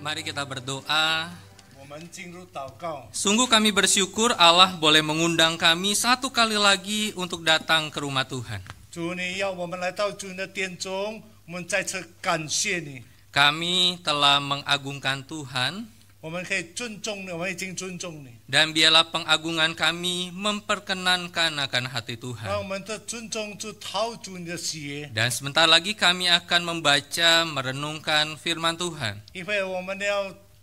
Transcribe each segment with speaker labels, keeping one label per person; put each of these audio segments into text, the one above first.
Speaker 1: Mari kita berdoa.
Speaker 2: 我们进入祷告。
Speaker 1: Sungguh kami bersyukur Allah boleh mengundang kami satu kali lagi untuk datang ke rumah Tuhan.
Speaker 2: 主，你要我们来到主你的殿中，我们再次感谢你。
Speaker 1: Kami telah mengagungkan Tuhan,
Speaker 2: 我们可以尊重你，我们已经尊重你。
Speaker 1: dan biarlah pengagungan kami memperkenankan akan hati
Speaker 2: 让
Speaker 1: Tuhan.
Speaker 2: 我们的尊重就讨主你的喜悦，
Speaker 1: Dan sebentar lagi kami akan membaca, merenungkan firman Tuhan.
Speaker 2: 因为我们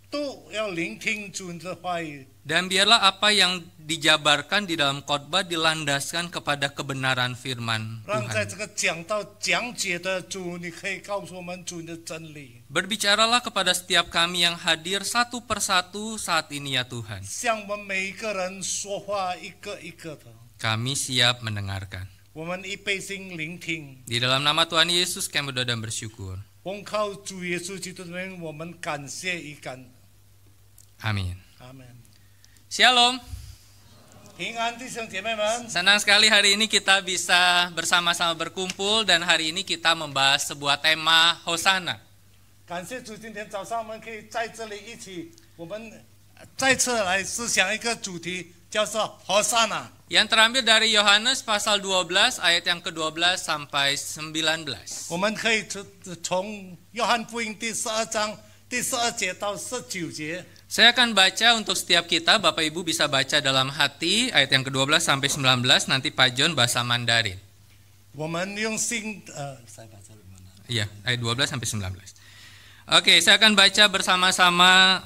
Speaker 2: 都要聆听主你的话语。
Speaker 1: Dan biarlah apa yang dijabarkan di dalam khotbah dilandaskan kepada kebenaran firman
Speaker 2: 让在
Speaker 1: Tuhan.
Speaker 2: 这个讲道讲解的主，你可以告诉我们主你的真理，
Speaker 1: Berbicaralah kepada setiap kami yang hadir satu persatu saat ini ya Tuhan.
Speaker 2: 向我们每一个人说话，一个一个的，
Speaker 1: Kami siap mendengarkan.
Speaker 2: 我们一备心聆听。
Speaker 1: Di dalam nama Tuhan Yesus kami berdoa dan bersyukur.
Speaker 2: 光靠主耶稣基督的名，我们感谢与感。
Speaker 1: Amin.
Speaker 2: 阿门。
Speaker 1: Shalom.
Speaker 2: 平安，弟兄姐妹们。
Speaker 1: Senang sekali hari ini kita bisa bersama-sama berkumpul dan hari ini kita membahas sebuah tema Hosana.
Speaker 2: 感谢主，今天早上我们可以在这里一起，我们再次来思想一个主题，叫做和散那。
Speaker 1: Yang terambil dari Yohanes pasal 12 ayat yang ke-12 sampai 19.
Speaker 2: 我们可以从约翰福音第12章第12节到19节。
Speaker 1: Saya akan baca untuk setiap kita, Bapak Ibu bisa baca dalam hati ayat yang ke-12 sampai 19, nanti Pak John bahasa Mandarin.
Speaker 2: 我们用心saya baca di mana?
Speaker 1: Iya, ayat 12 sampai 19. Oke, saya akan baca bersama-sama.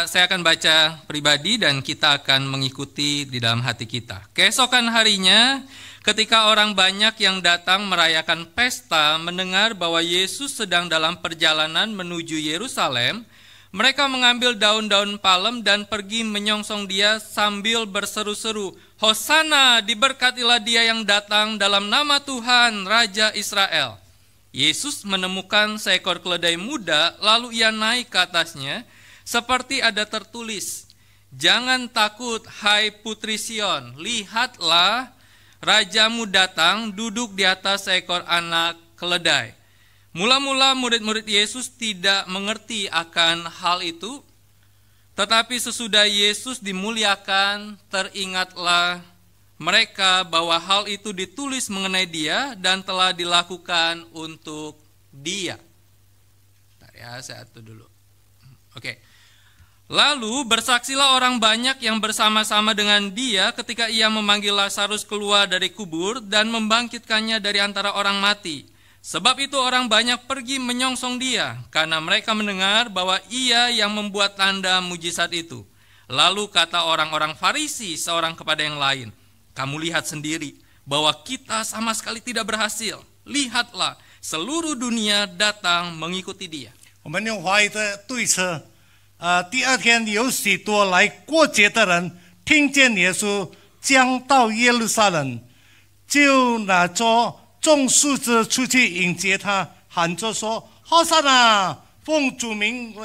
Speaker 1: Saya akan baca pribadi dan kita akan mengikuti di dalam hati kita. Keesokan harinya, ketika orang banyak yang datang merayakan pesta mendengar bahwa Yesus sedang dalam perjalanan menuju Yerusalem, mereka mengambil daun-daun palem dan pergi menyongsong dia sambil berseru-seru, "Hosana, diberkatilah dia yang datang dalam nama Tuhan, Raja Israel." Yesus menemukan seekor keledai muda, lalu ia naik ke atasnya, seperti ada tertulis, "Jangan takut, hai putri Sion, lihatlah, rajamu datang duduk di atas seekor anak keledai." Mula-mula murid-murid Yesus tidak mengerti akan hal itu, tetapi sesudah Yesus dimuliakan, teringatlah mereka bahwa hal itu ditulis mengenai dia dan telah dilakukan untuk dia. Bentar ya, saya atur dulu. Oke. Lalu bersaksilah orang banyak yang bersama-sama dengan dia ketika ia memanggil Lazarus keluar dari kubur dan membangkitkannya dari antara orang mati. Sebab itu orang banyak pergi menyongsong dia, karena mereka mendengar bahwa ia yang membuat tanda mujizat itu. Lalu kata orang-orang Farisi seorang kepada yang lain, "Kamu lihat sendiri bahwa kita sama sekali tidak berhasil. Lihatlah, seluruh dunia datang mengikuti dia."
Speaker 2: 我们用华语的对策。第二天有许多来过节的人听见耶稣将到耶路撒冷，就拿着众树枝出去迎接他，喊着说：“和散那，奉主名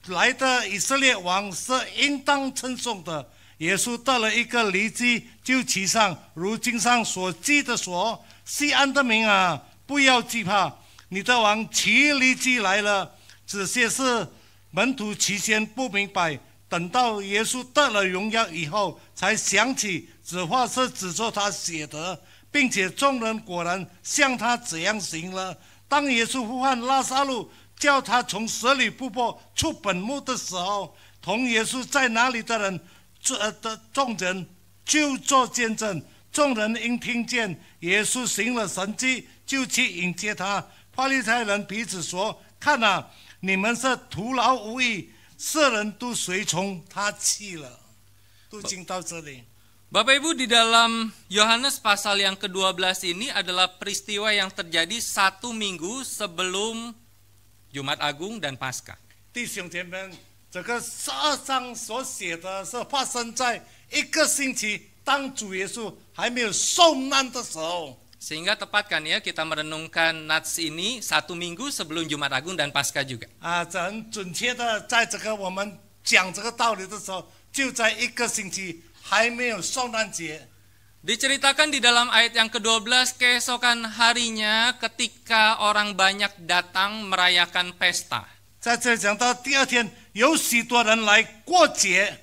Speaker 2: 来的以色列王是应当称颂的。”耶稣得了一个犁机，就骑上，如经上所记的说：“西安的民啊，不要惧怕，你的王骑犁机来了。”这些是门徒起先不明白，等到耶稣得了荣耀以后，才想起这话是指着他写的。并且众人果然像他这样行了。当耶稣呼唤拉撒路，叫他从死里复活出本墓的时候，同耶稣在那里的人众人就做见证。众人因听见耶稣行了神迹，就去迎接他。法利赛人彼此说：“看啊，你们是徒劳无益，世人都随从他去了。”都经到这里。
Speaker 1: Bapak Ibu, di dalam Yohanes pasal yang ke-12 ini adalah peristiwa yang terjadi 1 minggu sebelum Jumat Agung dan Paskah.
Speaker 2: 弟兄姐妹们，这个12章所写的是发生在一个星期，当主耶稣还没有受难的时候。
Speaker 1: Sehingga tepat kan ya kita merenungkan Nats ini 1 minggu sebelum Jumat Agung dan Paskah juga.
Speaker 2: 这很准确的，在这个我们讲这个道理的时候，就在一个星期。 还没有受难节。
Speaker 1: Diceritakan di dalam ayat yang ke-12, keesokan harinya ketika orang banyak datang merayakan pesta.
Speaker 2: 在这里讲到第二天，有许多人来过节。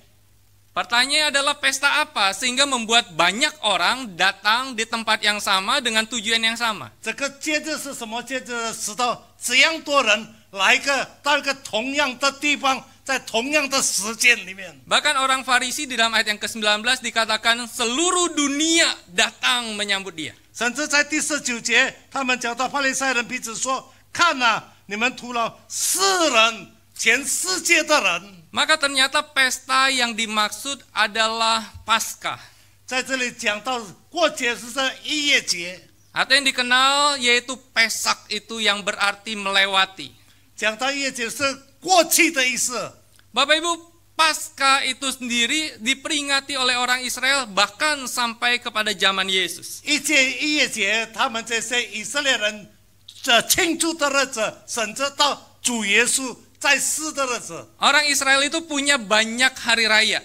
Speaker 1: Pertanyaannya adalah pesta apa sehingga membuat banyak orang datang di tempat yang sama dengan tujuan yang sama.
Speaker 2: 这个节日是什么节日？使到这样多人来到一个同样的地方，在同样的时间里面。
Speaker 1: Bahkan orang Farisi di dalam ayat yang ke-19 dikatakan seluruh dunia datang menyambut dia.
Speaker 2: 甚至在第19节，他们讲到法利赛人彼此说：“看啊，你们徒劳世人，全世界的人。”
Speaker 1: Maka ternyata pesta yang dimaksud adalah Paskah.
Speaker 2: 在这里讲到过节是在逾越节，
Speaker 1: Atau yang dikenal yaitu Pesak itu yang berarti melewati.
Speaker 2: 讲到逾越节是过去的意思。
Speaker 1: Bapak Ibu, Paskah itu sendiri diperingati oleh orang Israel bahkan sampai kepada zaman Yesus.
Speaker 2: 逾越节，他们这些以色列人庆祝的日子，甚至到主耶稣在世的日子。
Speaker 1: Orang Israel itu punya banyak hari raya.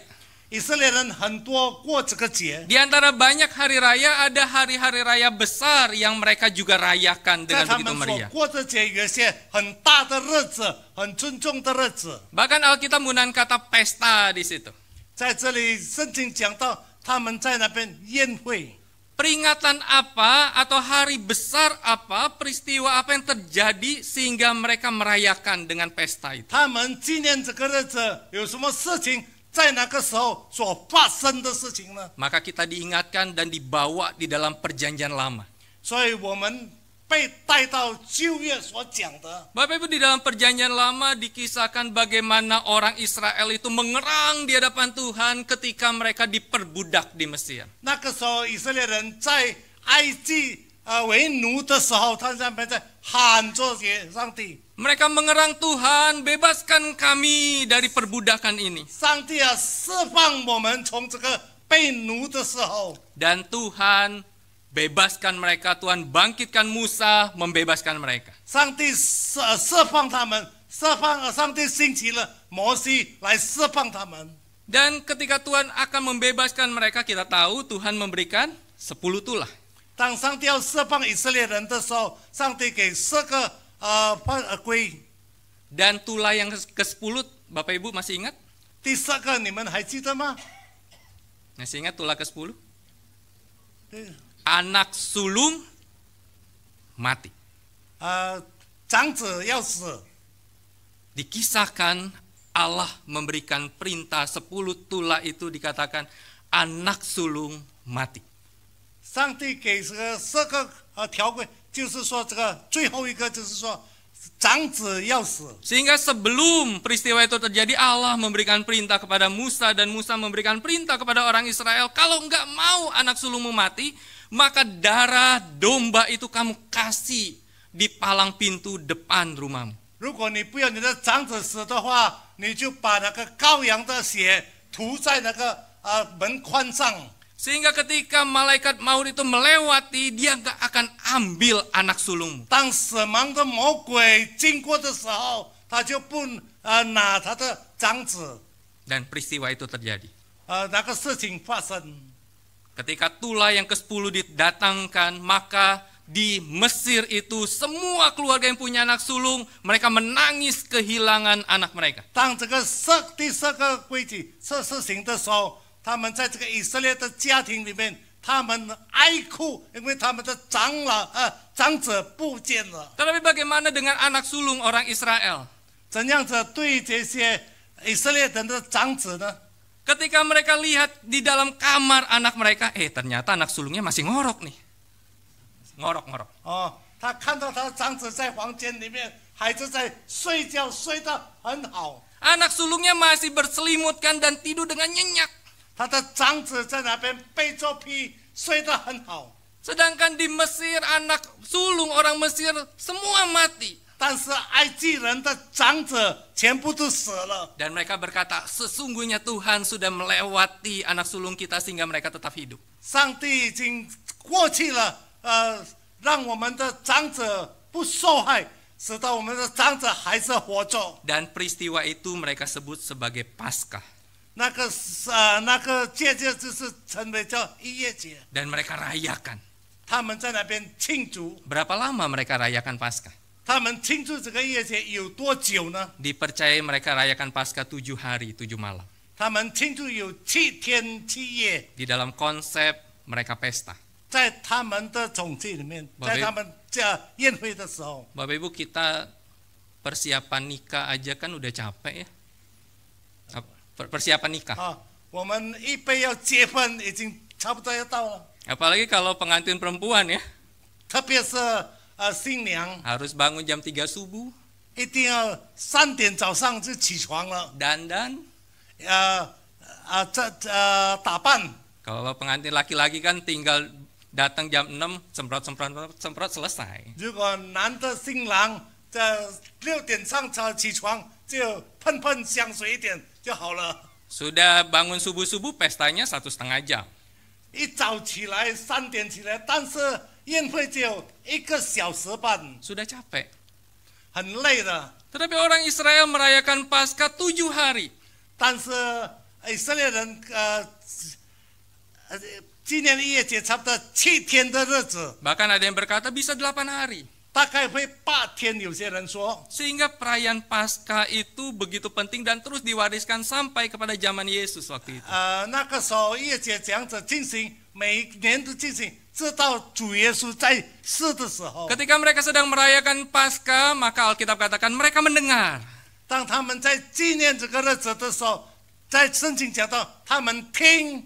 Speaker 2: 以色列人很多过这个节，
Speaker 1: Di antara banyak hari raya ada hari-hari raya besar yang mereka juga rayakan
Speaker 2: 在
Speaker 1: dengan
Speaker 2: 他
Speaker 1: begitu
Speaker 2: 们所
Speaker 1: meriah.
Speaker 2: 过这节有一些很大的日子，很尊重的日子。
Speaker 1: Bahkan Alkitab menggunakan kata pesta di situ.
Speaker 2: 在这里圣经讲到他们在那边宴会。
Speaker 1: Peringatan apa atau hari besar apa, peristiwa apa yang terjadi sehingga mereka merayakan dengan pesta itu.
Speaker 2: 他们纪念这个日子有什么事情，在那个时候所发生的事情呢？
Speaker 1: Maka kita diingatkan dan dibawa di dalam perjanjian lama.
Speaker 2: 所以我们被带到旧约所讲的。
Speaker 1: Bapak Ibu, di dalam perjanjian lama dikisahkan bagaimana orang Israel itu mengerang di hadapan Tuhan ketika mereka diperbudak di Mesir.
Speaker 2: 那个时候，以色列人在埃及为奴的时候，他们在喊着给上帝。
Speaker 1: Mereka mengerang Tuhan, bebaskan kami dari perbudakan ini.
Speaker 2: 上帝啊，释放我们从这个被奴的时候。
Speaker 1: Dan Tuhan bebaskan mereka, Tuhan bangkitkan Musa, membebaskan mereka.
Speaker 2: 上帝释放他们，上帝兴起了摩西来释放他们。
Speaker 1: Dan ketika Tuhan akan membebaskan mereka, kita tahu Tuhan memberikan 10 tulah.
Speaker 2: 当上帝要释放以色列人的时候，上帝给10个规。
Speaker 1: Dan tulah yang ke-10, Bapak Ibu masih ingat?
Speaker 2: 第10个你们还记得吗？
Speaker 1: Masih ingat tulah ke-10? Anak sulung mati.
Speaker 2: 长子要死。
Speaker 1: Dikisahkan Allah memberikan perintah 10 tulah itu dikatakan anak sulung mati.
Speaker 2: 上帝给这个10个条规，就是说这个最后一个就是说长子要死。
Speaker 1: Sehingga sebelum peristiwa itu terjadi, Allah memberikan perintah kepada Musa dan Musa memberikan perintah kepada orang Israel, kalau enggak mau anak sulungmu mati, maka darah domba itu kamu kasih di palang pintu depan rumahmu.
Speaker 2: 如果你不要你的长子死的话，你就把那个羔羊的血涂在那个门框上。
Speaker 1: Sehingga ketika malaikat maut itu melewati, dia enggak akan ambil anak sulungmu.
Speaker 2: 当死亡的魔鬼经过的时候，他就不拿他的长子。
Speaker 1: Dan peristiwa itu terjadi.
Speaker 2: 那个事情发生。
Speaker 1: Ketika tulah yang ke-10 didatangkan, maka di Mesir itu semua keluarga yang punya anak sulung, mereka menangis kehilangan anak mereka.
Speaker 2: 当这个第10个规矩这事情的时候，他们在这个以色列的家庭里面，他们哀哭，因为他们的长子不见了。
Speaker 1: Tetapi bagaimana dengan anak sulung orang Israel?
Speaker 2: 怎样子对这些以色列人的长子呢？
Speaker 1: Ketika mereka lihat di dalam kamar anak mereka, ternyata anak sulungnya masih ngorok nih. Ngorok-ngorok.
Speaker 2: 他看到他的长子在房间里面，孩子在睡觉，睡得很好。
Speaker 1: Anak sulungnya masih berselimutkan dan tidur dengan nyenyak.
Speaker 2: 他的长子在那边背着皮，睡得很好。
Speaker 1: Sedangkan di Mesir, anak sulung orang Mesir semua mati.
Speaker 2: 但是埃及人的长子全部都死了。
Speaker 1: Dan mereka berkata, sesungguhnya Tuhan sudah melewati anak sulung kita sehingga mereka tetap hidup.
Speaker 2: 上帝已经过去了，让我们的长子不受害，使到我们的长子还是活着。
Speaker 1: Dan peristiwa itu mereka sebut sebagai Paskah.
Speaker 2: 那个节日就是称为叫逾越节，
Speaker 1: Dan mereka rayakan.
Speaker 2: 他们在那边庆祝。
Speaker 1: Berapa lama mereka rayakan Paskah?
Speaker 2: 他们庆祝这个月节有多久呢？
Speaker 1: Dipercayai mereka rayakan Paskah 7 hari, 7 malam.
Speaker 2: 他们庆祝有7天7夜，
Speaker 1: Di dalam konsep mereka pesta.
Speaker 2: 在他们的总计里面，
Speaker 1: Bapak
Speaker 2: 在他们这宴会的时候，
Speaker 1: Bapak Ibu, kita persiapan nikah aja kan udah capek ya. Persiapan nikah.
Speaker 2: 啊，我们预备要结婚已经差不多要到了，
Speaker 1: Apalagi kalau pengantin perempuan ya,
Speaker 2: 特别是新娘
Speaker 1: harus bangun jam 3 subuh,
Speaker 2: 一定要3点早上就起床了，
Speaker 1: dandan.
Speaker 2: 打扮。
Speaker 1: Kalau pengantin laki-laki kan tinggal datang jam 6, semprot selesai.
Speaker 2: 如果男的新郎在6点上起床，就喷香水一点就好了。
Speaker 1: Sudah bangun subuh-subuh, pestanya 1,5 jam.
Speaker 2: 一早起来3点起来，但是宴会只有1个小时半，
Speaker 1: Sudah capek.
Speaker 2: 很累的。
Speaker 1: Tetapi orang Israel merayakan Paskah 7 hari.
Speaker 2: 但是以色列人纪念逾越节差不多7天的日子，
Speaker 1: Bahkan ada yang berkata bisa 8 hari.
Speaker 2: 大概会8天。有些人说，
Speaker 1: Sehingga perayaan Paskah itu begitu penting dan terus diwariskan sampai kepada zaman Yesus waktu itu.
Speaker 2: 那个时候逾越节这样子进行，每年都进行，直到主耶稣在世的时候。
Speaker 1: Ketika mereka sedang merayakan Paskah, maka Alkitab katakan mereka mendengar.
Speaker 2: 当他们在纪念这个日子的时候，在圣经讲到他们听，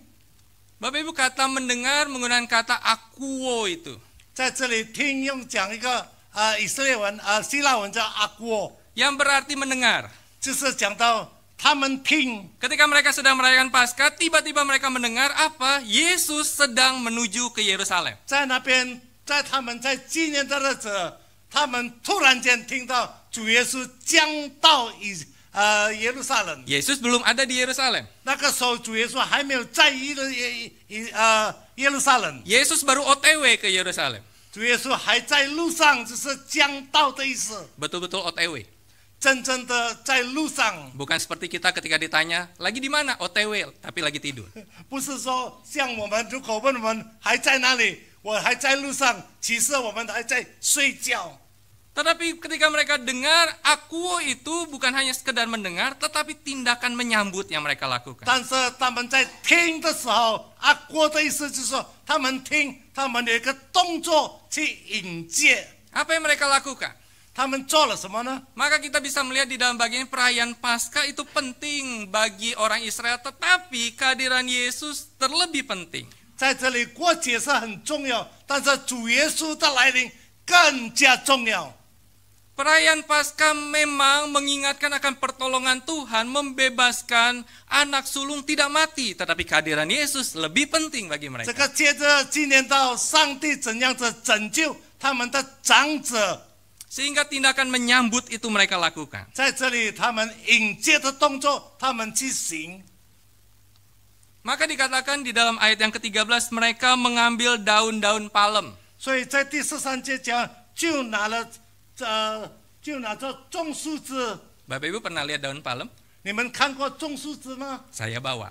Speaker 1: Bapak Ibu, kata mendengar menggunakan kata akuo itu.
Speaker 2: 在这里听用讲一个以色列文希腊文叫阿郭，
Speaker 1: Yang berarti mendengar.
Speaker 2: 就是讲到他们听。
Speaker 1: Ketika mereka sedang merayakan Paskah, tiba-tiba mereka mendengar apa? Yesus sedang menuju ke Yerusalem.
Speaker 2: 在那边，在他们在纪念的日子，他们突然间听到主耶稣将到耶路撒冷。
Speaker 1: Yesus belum ada di Yerusalem.
Speaker 2: 那个时候，主耶稣还没有在耶路撒冷，
Speaker 1: Yesus baru OTW ke Yerusalem.
Speaker 2: 主耶稣还在路上，就是将到的意思，
Speaker 1: Betul-betul OTW.
Speaker 2: 真正的在路上，
Speaker 1: Bukan seperti kita ketika ditanya, lagi di mana? OTW, tapi lagi tidur.
Speaker 2: 不是说像我们如果问我们还在哪里，我还在路上，其实我们还在睡觉。
Speaker 1: Tetapi ketika mereka dengar, akuo itu bukan hanya sekedar mendengar, tetapi tindakan menyambut yang mereka lakukan.
Speaker 2: 但是他们在听的时候，阿郭的意思就是说，他们听，他们有一个动作去迎接。
Speaker 1: Apa yang mereka lakukan?
Speaker 2: 他们做了什么呢？
Speaker 1: Maka kita bisa melihat di dalam bagian perayaan Paskah itu penting bagi orang Israel, tetapi kehadiran Yesus terlebih penting.
Speaker 2: 在这里过节是很重要，但是主耶稣的来临更加重要。
Speaker 1: Perayaan Paskah memang mengingatkan akan pertolongan Tuhan membebaskan anak sulung tidak mati, tetapi kehadiran Yesus lebih penting bagi
Speaker 2: 这
Speaker 1: mereka.
Speaker 2: 个接着纪念到上帝怎样子拯救他们的长者，
Speaker 1: Sehingga tindakan menyambut itu mereka lakukan.
Speaker 2: 在这里他们迎接的动作，他们去行。
Speaker 1: Maka dikatakan di dalam ayat yang ke-13 mereka mengambil daun-daun palem.
Speaker 2: 所以在第13节讲，就拿着种树枝。
Speaker 1: Bapak Ibu pernah lihat daun palem?
Speaker 2: 你们看过种树枝吗？
Speaker 1: Saya bawa.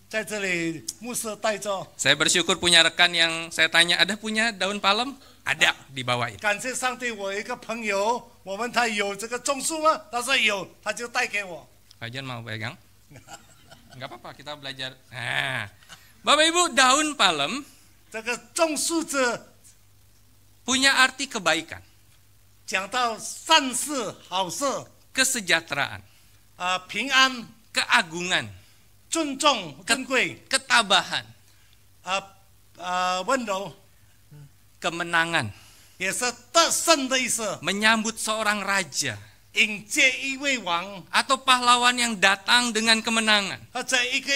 Speaker 2: 在这里牧师带着，
Speaker 1: Saya bersyukur punya rekan yang saya tanya, ada punya daun palem? Ada, dibawain.
Speaker 2: 感谢上帝，我有一个朋友，我问他有这个种树吗？他说有，他就带给我。
Speaker 1: Pak Jan mau pegang? Enggak apa-apa, kita belajar. Nah, Bapak Ibu, daun palem
Speaker 2: 这个种树枝
Speaker 1: punya arti kebaikan,
Speaker 2: 讲到善事、好事，
Speaker 1: kesejahteraan,
Speaker 2: 平安、
Speaker 1: keagungan,
Speaker 2: 尊重、尊贵，
Speaker 1: ketabahan,
Speaker 2: 温柔，
Speaker 1: kemenangan,
Speaker 2: 也是得胜的意思。
Speaker 1: menyambut seorang raja
Speaker 2: 迎接一位王，
Speaker 1: atau pahlawan yang datang dengan kemenangan.
Speaker 2: 或者一个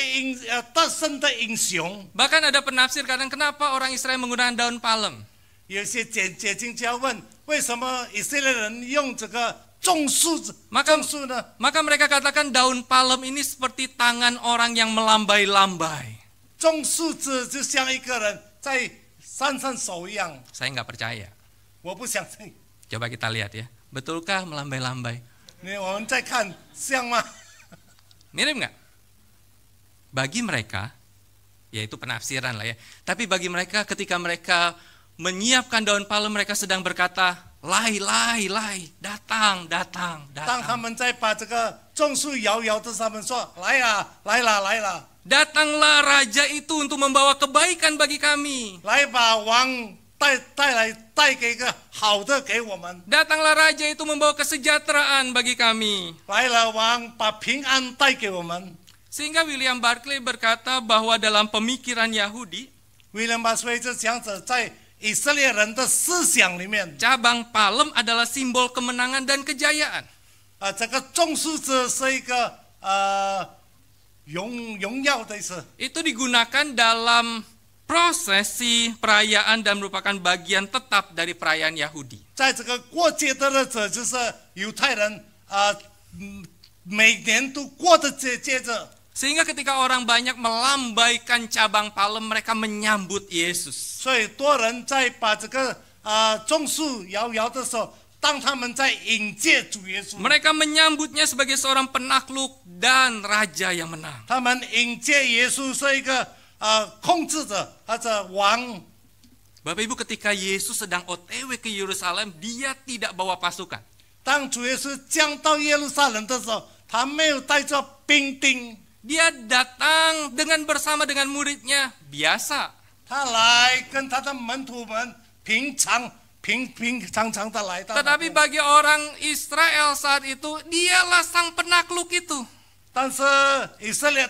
Speaker 2: 得胜的英雄。
Speaker 1: Bahkan ada penafsir kadang kenapa orang Israel menggunakan daun palem.
Speaker 2: 有些解经家问，为什么以色列人用这个种树呢？
Speaker 1: Maka mereka katakan daun palem ini seperti tangan orang yang melambai-lambai.
Speaker 2: 种树枝就像一个人在山上手一样。
Speaker 1: Saya nggak percaya.
Speaker 2: 我不相信，
Speaker 1: Coba kita lihat ya. Betulkah melambai-lambai?
Speaker 2: 我们再看像吗？
Speaker 1: Mirip nggak? Bagi mereka, ya itu penafsiran lah ya. Tapi bagi mereka ketika mereka menyiapkan daun palem, mereka sedang berkata, lai, datang.
Speaker 2: 当他们在把这个种树摇摇的时候，他们说：“来啦，来啦，来啦，
Speaker 1: Datanglah raja itu untuk membawa kebaikan bagi kami.
Speaker 2: 来把王带给一个好的给我们。
Speaker 1: Datanglah raja itu membawa kesejahteraan bagi kami.
Speaker 2: 来了王把平安带给我们。”
Speaker 1: Sehingga William Barclay berkata bahwa dalam pemikiran Yahudi,
Speaker 2: 威廉巴斯这讲者在以色列人的思想里面，
Speaker 1: cabang palem adalah simbol kemenangan dan kejayaan.
Speaker 2: 这个种树者是一个荣耀的意思。
Speaker 1: Itu digunakan dalam prosesi perayaan dan merupakan bagian tetap dari perayaan Yahudi.
Speaker 2: 在这个过节的日子，就是犹太人每年都过的节日。
Speaker 1: Sehingga ketika orang banyak melambaikan cabang palem, mereka menyambut Yesus.
Speaker 2: 所以多人在把这个种树摇摇的时候，当他们在迎接主耶稣，
Speaker 1: Mereka menyambutnya sebagai seorang penakluk dan raja yang menang.
Speaker 2: 他们迎接耶稣是一个控制者或者王。
Speaker 1: Bapak Ibu, ketika Yesus sedang OTW ke Yerusalem, dia tidak bawa pasukan.
Speaker 2: 当主耶稣降到耶路撒冷的时候，他没有带着兵丁，
Speaker 1: Dia datang bersama dengan muridnya, biasa.
Speaker 2: 他来跟他的门徒们平常的来到。
Speaker 1: Tetapi bagi orang Israel saat itu, dialah sang penakluk itu.
Speaker 2: 但是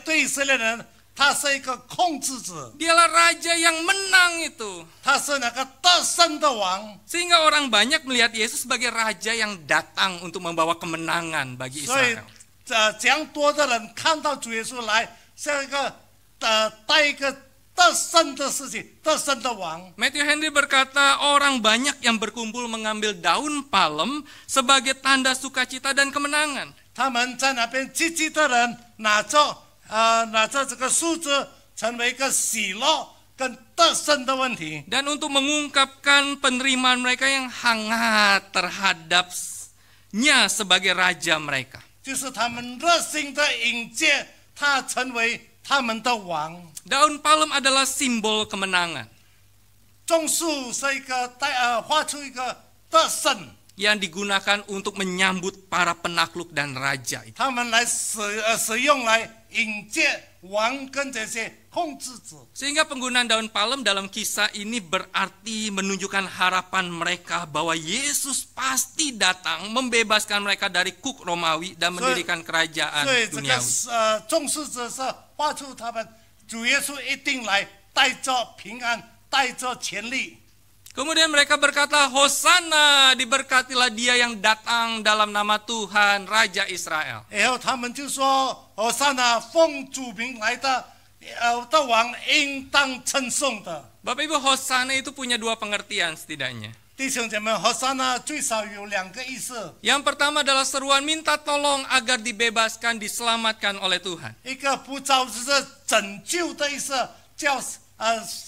Speaker 2: 对以色列人，他是一个控制者，
Speaker 1: Dialah raja yang menang itu.
Speaker 2: 他是那个得胜的王。
Speaker 1: Sehingga orang banyak melihat Yesus sebagai raja yang datang untuk membawa kemenangan bagi
Speaker 2: 所以
Speaker 1: Israel.
Speaker 2: 这样多的人看到主耶稣来，像一个带一个得胜的事情，得胜的王。
Speaker 1: Matthew Henry berkata, orang banyak yang berkumpul mengambil daun palem sebagai tanda sukacita dan kemenangan.
Speaker 2: 他们在那边积极的人拿着这个树枝，成为一个喜乐跟得胜的问题。
Speaker 1: Dan untuk mengungkapkan penerimaan mereka yang hangat terhadapnya sebagai raja mereka.
Speaker 2: 就是他们热心的迎接他，成为他们的王。
Speaker 1: Daun palem adalah simbol kemenangan
Speaker 2: 种树是一个画出一个得胜，
Speaker 1: yang digunakan untuk menyambut para penakluk dan raja itu.
Speaker 2: 他们来使用来迎接王跟这些控制者。
Speaker 1: Sehingga penggunaan daun palem dalam kisah ini berarti menunjukkan harapan mereka bahwa Yesus pasti datang membebaskan mereka dari kuk Romawi dan mendirikan kerajaan
Speaker 2: 所以这个
Speaker 1: duniawi.
Speaker 2: 重视者是画出他们主耶稣一定来，带着平安，带着权力。
Speaker 1: Kemudian mereka berkata, Hosana, diberkatilah dia yang datang dalam nama Tuhan, Raja Israel.
Speaker 2: 然后他们就说：“和善那奉主名来的王应当称颂的。”
Speaker 1: Bapak Ibu, Hosana itu punya dua pengertian setidaknya.
Speaker 2: 弟兄姐妹，和善那最少有两个意思，
Speaker 1: Yang pertama adalah seruan minta tolong agar dibebaskan, diselamatkan oleh Tuhan.
Speaker 2: 一个不招就是拯救的意思，叫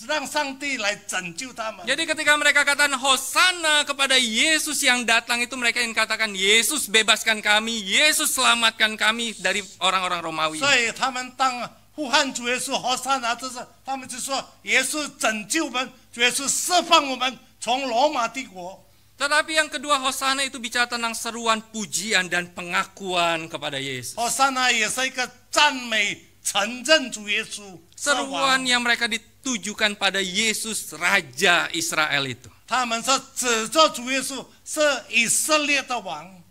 Speaker 2: 让上帝来拯救他们。
Speaker 1: Jadi ketika mereka katakan Hosana kepada Yesus yang datang itu, mereka ingin katakan Yesus bebaskan kami, Yesus selamatkan kami dari orang-orang Romawi.
Speaker 2: 所以他们当呼喊主耶稣和善那，这是他们就说耶稣拯救我们，主耶稣释放我们从罗马帝国。
Speaker 1: Tetapi yang kedua, Hosana itu bicara tentang seruan pujian dan pengakuan kepada Yesus.
Speaker 2: 和善那也是一个赞美、承认主耶稣是王。
Speaker 1: Seruan yang mereka ditujukan pada Yesus, Raja Israel itu.
Speaker 2: 他们是指着主耶稣是以色列的王。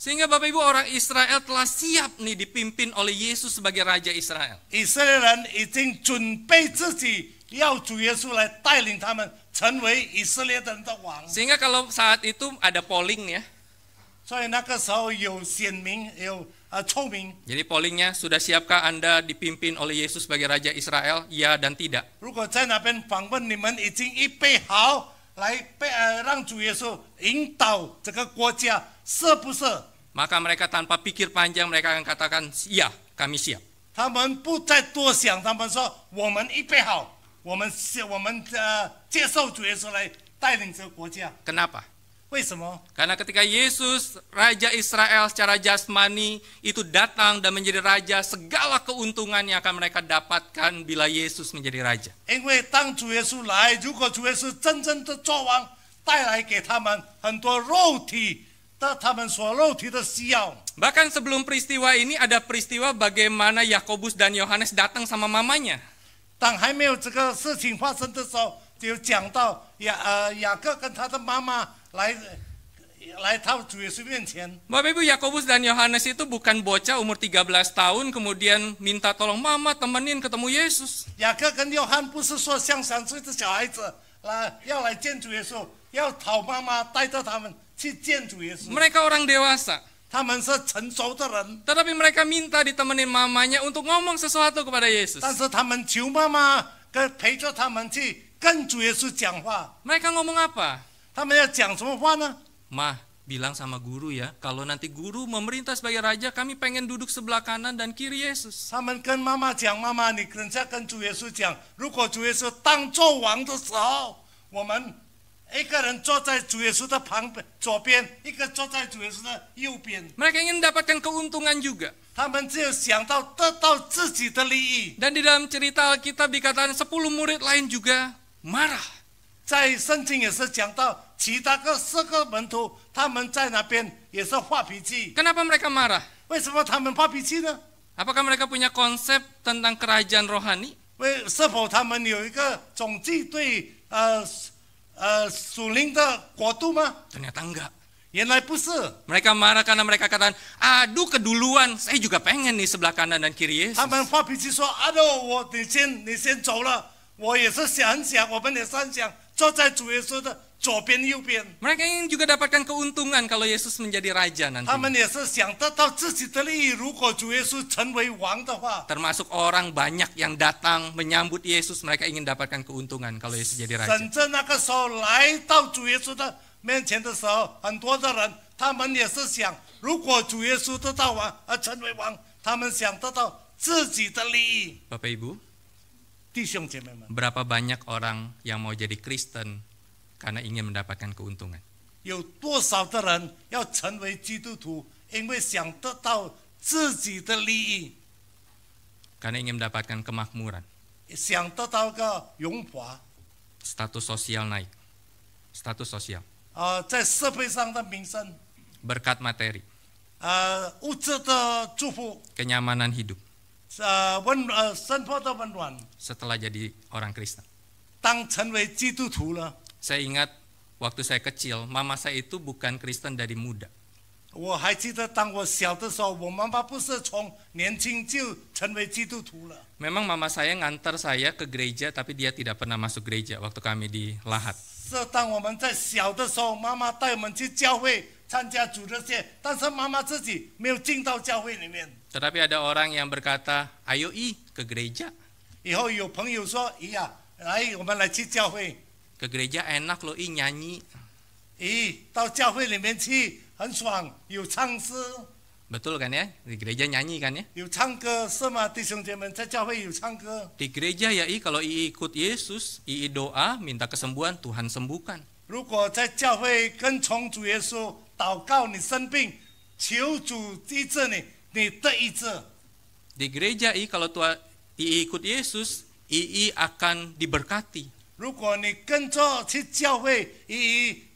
Speaker 1: Sehingga Bapak Ibu, orang Israel telah siap nih dipimpin oleh Yesus sebagai Raja Israel.
Speaker 2: 以色列人已经准备自己要主耶稣来带领他们成为以色列人的王。
Speaker 1: Sehingga kalau saat itu ada polling ya.
Speaker 2: 所以那个时候有选民，有臭民。
Speaker 1: Jadi pollingnya, sudah siapkah Anda dipimpin oleh Yesus sebagai Raja Israel? Ya dan tidak.
Speaker 2: 如果在那边访问，你们已经预备好来让主耶稣引导这个国家，是不是？
Speaker 1: Maka mereka tanpa pikir panjang, mereka akan katakan, iya, kami siap.
Speaker 2: 他们不再多想，他们说我们预备好，我们接受主耶稣来带领这个国家。
Speaker 1: Kenapa?
Speaker 2: 为什么？
Speaker 1: Karena ketika Yesus, Raja Israel secara jasmani, itu datang dan menjadi raja, segala keuntungan yang akan mereka dapatkan bila Yesus menjadi raja.
Speaker 2: 因为当主耶稣来，如果主耶稣真正的做王，带来给他们很多肉体的他们所肉体的需要。
Speaker 1: Bahkan sebelum peristiwa ini ada peristiwa bagaimana Yakobus dan Yohanes datang sama mamanya.
Speaker 2: 当还没有这个事情发生的时候，就讲到雅各跟他的妈妈来到主耶稣面前。
Speaker 1: Bapak Ibu, Yakobus dan Yohanes itu bukan bocah umur 13 tahun kemudian minta tolong mama temenin ketemu Yesus.
Speaker 2: 雅各跟约翰不是说像3岁的小孩子要来见主耶稣，要讨妈妈带着他们去见主耶稣。
Speaker 1: Mereka orang dewasa.
Speaker 2: 他们是成熟的人，
Speaker 1: Tetapi mereka minta ditemenin mamanya untuk ngomong sesuatu kepada Yesus.
Speaker 2: 但是他们求妈妈陪着他们去跟主耶稣讲话。
Speaker 1: Mereka ngomong apa?
Speaker 2: 他们要讲什么话呢？
Speaker 1: Mah, bilang sama guru ya, kalau nanti guru memerintah sebagai raja, kami pengen duduk sebelah kanan dan kiri Yesus.
Speaker 2: 他们跟妈妈讲，妈妈，你等下跟主耶稣讲，如果主耶稣当做王的时候，我们一个人坐在主耶稣的左边，一个坐在主耶稣的右边。
Speaker 1: Mereka ingin mendapatkan keuntungan juga.
Speaker 2: 他们只有想到得到自己的利益。
Speaker 1: Dan di dalam cerita Alkitab dikatakan 10 murid lain juga marah.
Speaker 2: 在圣经也是讲到，其他4个门徒他们在那边也是发脾气。
Speaker 1: Kenapa mereka marah?
Speaker 2: 为什么他们发脾气呢？
Speaker 1: Apakah mereka punya konsep tentang kerajaan rohani?
Speaker 2: 是否他们有一个总计对属灵的国度吗？
Speaker 1: Ternyata enggak.
Speaker 2: 原来不是。
Speaker 1: Mereka marah karena mereka katakan, aduh keduluan, saya juga pengen nih sebelah kanan dan kiri Yesus.
Speaker 2: 他们发脾气说：“你先走了，我也是很想，我们也是很想坐在主耶稣的左边右边。”
Speaker 1: Mereka ingin juga dapatkan keuntungan kalau Yesus menjadi raja
Speaker 2: 他们
Speaker 1: nanti.
Speaker 2: 也是想得到自己的利益。如果主耶稣成为王的话，
Speaker 1: Termasuk orang banyak yang datang menyambut Yesus, mereka ingin dapatkan keuntungan kalau Yesus jadi raja.
Speaker 2: 甚至那个时候来到主耶稣的面前的时候，很多的人他们也是想，如果主耶稣得到王而成为王，他们想得到自己的利益。
Speaker 1: Bapak Ibu,
Speaker 2: 弟兄姐妹们，
Speaker 1: berapa banyak orang yang mau jadi Kristen karena ingin mendapatkan keuntungan?
Speaker 2: 有多少的人要成为基督徒，因为想得到自己的利益，
Speaker 1: Karena ingin mendapatkan kemakmuran,
Speaker 2: 想得到个荣华，
Speaker 1: status sosial naik, status sosial,
Speaker 2: 在社会上的名声，
Speaker 1: berkat materi,
Speaker 2: 物质的祝福，
Speaker 1: kenyamanan hidup
Speaker 2: 生活的温暖。
Speaker 1: setelah jadi orang Kristen.
Speaker 2: 当成为基督徒了，
Speaker 1: Saya ingat waktu saya kecil, mama saya itu bukan Kristen dari muda.
Speaker 2: 我还记得当我小的时候，我妈妈不是从年轻就成为基督徒了。
Speaker 1: Memang mama saya ngantar saya ke gereja, tapi dia tidak pernah masuk gereja waktu kami di Lahat.
Speaker 2: 是当我们在小的时候，妈妈带我们去教会参加主日学，但是妈妈自己没有进到教会里面。
Speaker 1: Tetapi ada orang yang berkata, ayo ke gereja.
Speaker 2: 以后有朋友说：“咦呀，来，我们来去教会。
Speaker 1: Ke gereja enak loh, nyanyi.
Speaker 2: 咦，到教会里面去很爽，有唱诗，
Speaker 1: Betul kan ya? Di gereja nyanyi kan ya?
Speaker 2: 有唱歌，是吗？弟兄姐妹，在教会有唱歌。
Speaker 1: Di gereja ya kalau ikut Yesus, doa, minta kesembuhan, Tuhan sembuhkan.
Speaker 2: 如果在教会跟从主耶稣，祷告你生病，求主医治你，你得医治。
Speaker 1: Di gereja kalau ikut Yesus, akan diberkati.
Speaker 2: 如果你跟着去教会，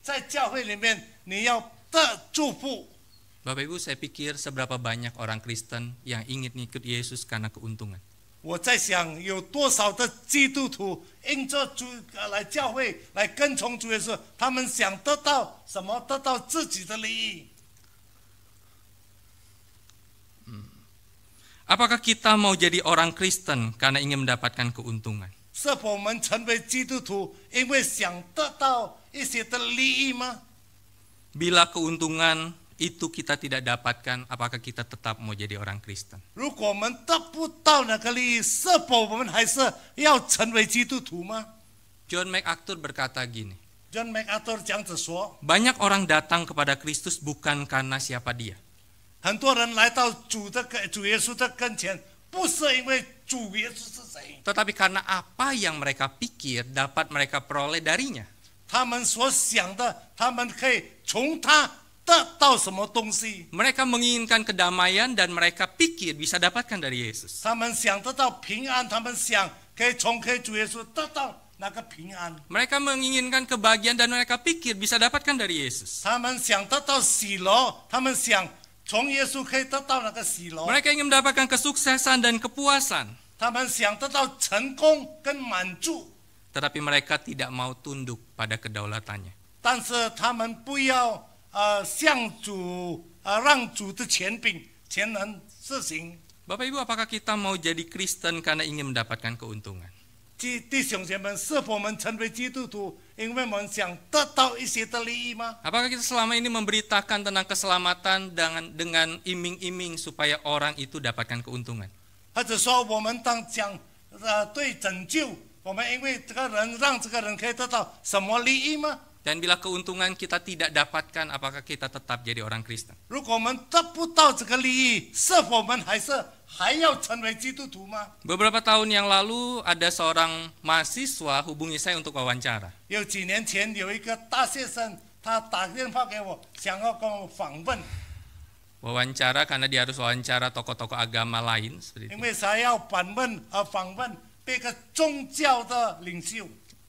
Speaker 2: 在教会里面你要得祝福。
Speaker 1: Bapak Ibu, saya pikir seberapa banyak orang Kristen yang ingin ikut Yesus karena keuntungan.
Speaker 2: 我在想，有多少的基督徒因着主来教会来跟从主耶稣，他们想得到什么？得到自己的利益。
Speaker 1: Apakah kita mau jadi orang Kristen karena ingin mendapatkan keuntungan?
Speaker 2: 是否我们成为基督徒，因为想得到一些的利益吗？
Speaker 1: Bila keuntungan itu kita tidak dapatkan, apakah kita tetap mau jadi orang Kristen?
Speaker 2: 如果我们得不到那个利益，是否我们还是要成为基督徒吗
Speaker 1: John MacArthur berkata gini,
Speaker 2: ？John MacArthur 这样子说，
Speaker 1: banyak orang datang kepada Kristus bukan karena siapa dia,
Speaker 2: 很多人来到主耶稣的跟前，不是因为主耶稣是谁，
Speaker 1: tetapi karena apa yang mereka pikir dapat mereka peroleh darinya.
Speaker 2: 他们所想的，他们可以从他得到什么东西。
Speaker 1: Mereka menginginkan kedamaian dan mereka pikir bisa dapatkan dari Yesus.
Speaker 2: 他们想得到平安，他们想可以从主耶稣得到那个平安，
Speaker 1: Mereka menginginkan kebahagiaan dan mereka pikir bisa dapatkan dari Yesus.
Speaker 2: 他们想得到喜乐，他们想从耶稣可以得到那个喜乐，
Speaker 1: Mereka ingin mendapatkan kesuksesan dan kepuasan.
Speaker 2: 他们想得到成功跟满足，
Speaker 1: Tetapi mereka tidak mau tunduk pada kedaulatannya.
Speaker 2: 但是他们不要向主让主的权能施行。
Speaker 1: Bapak Ibu, apakah kita mau jadi Kristen karena ingin mendapatkan keuntungan?
Speaker 2: 弟兄姐妹，是否我们成为基督徒，因为我们想得到一些的利益吗？
Speaker 1: Apakah kita selama ini memberitakan tentang keselamatan dengan iming-iming supaya orang itu dapatkan keuntungan?
Speaker 2: 或者说，我们当讲对拯救，我们因为这个人让这个人可以得到什么利益吗？
Speaker 1: Dan bila keuntungan kita tidak dapatkan, apakah kita tetap jadi orang Kristen?
Speaker 2: 如果我们得不到这个利益，是否我们还要成为基督徒吗？
Speaker 1: Beberapa tahun yang lalu ada seorang mahasiswa hubungi saya untuk wawancara.
Speaker 2: 有几年前有一个大学生，他打电话给我，想要跟我访问，
Speaker 1: Wawancara karena dia harus wawancara tokoh-tokoh agama lain seperti
Speaker 2: 因
Speaker 1: itu.
Speaker 2: 为他要访问这个宗教的领袖。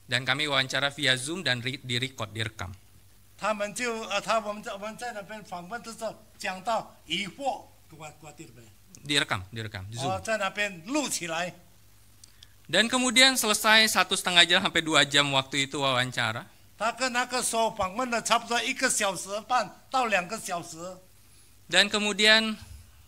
Speaker 1: Dan kami wawancara via Zoom dan direkam.
Speaker 2: 我们在那边访问的时候讲到疑惑，Direkam
Speaker 1: Zoom.
Speaker 2: 在那边录起来。
Speaker 1: Dan kemudian selesai 1,5 jam sampai 2 jam waktu itu wawancara.
Speaker 2: 他跟那个时候访问了差不多1个小时半到2个小时，
Speaker 1: Dan kemudian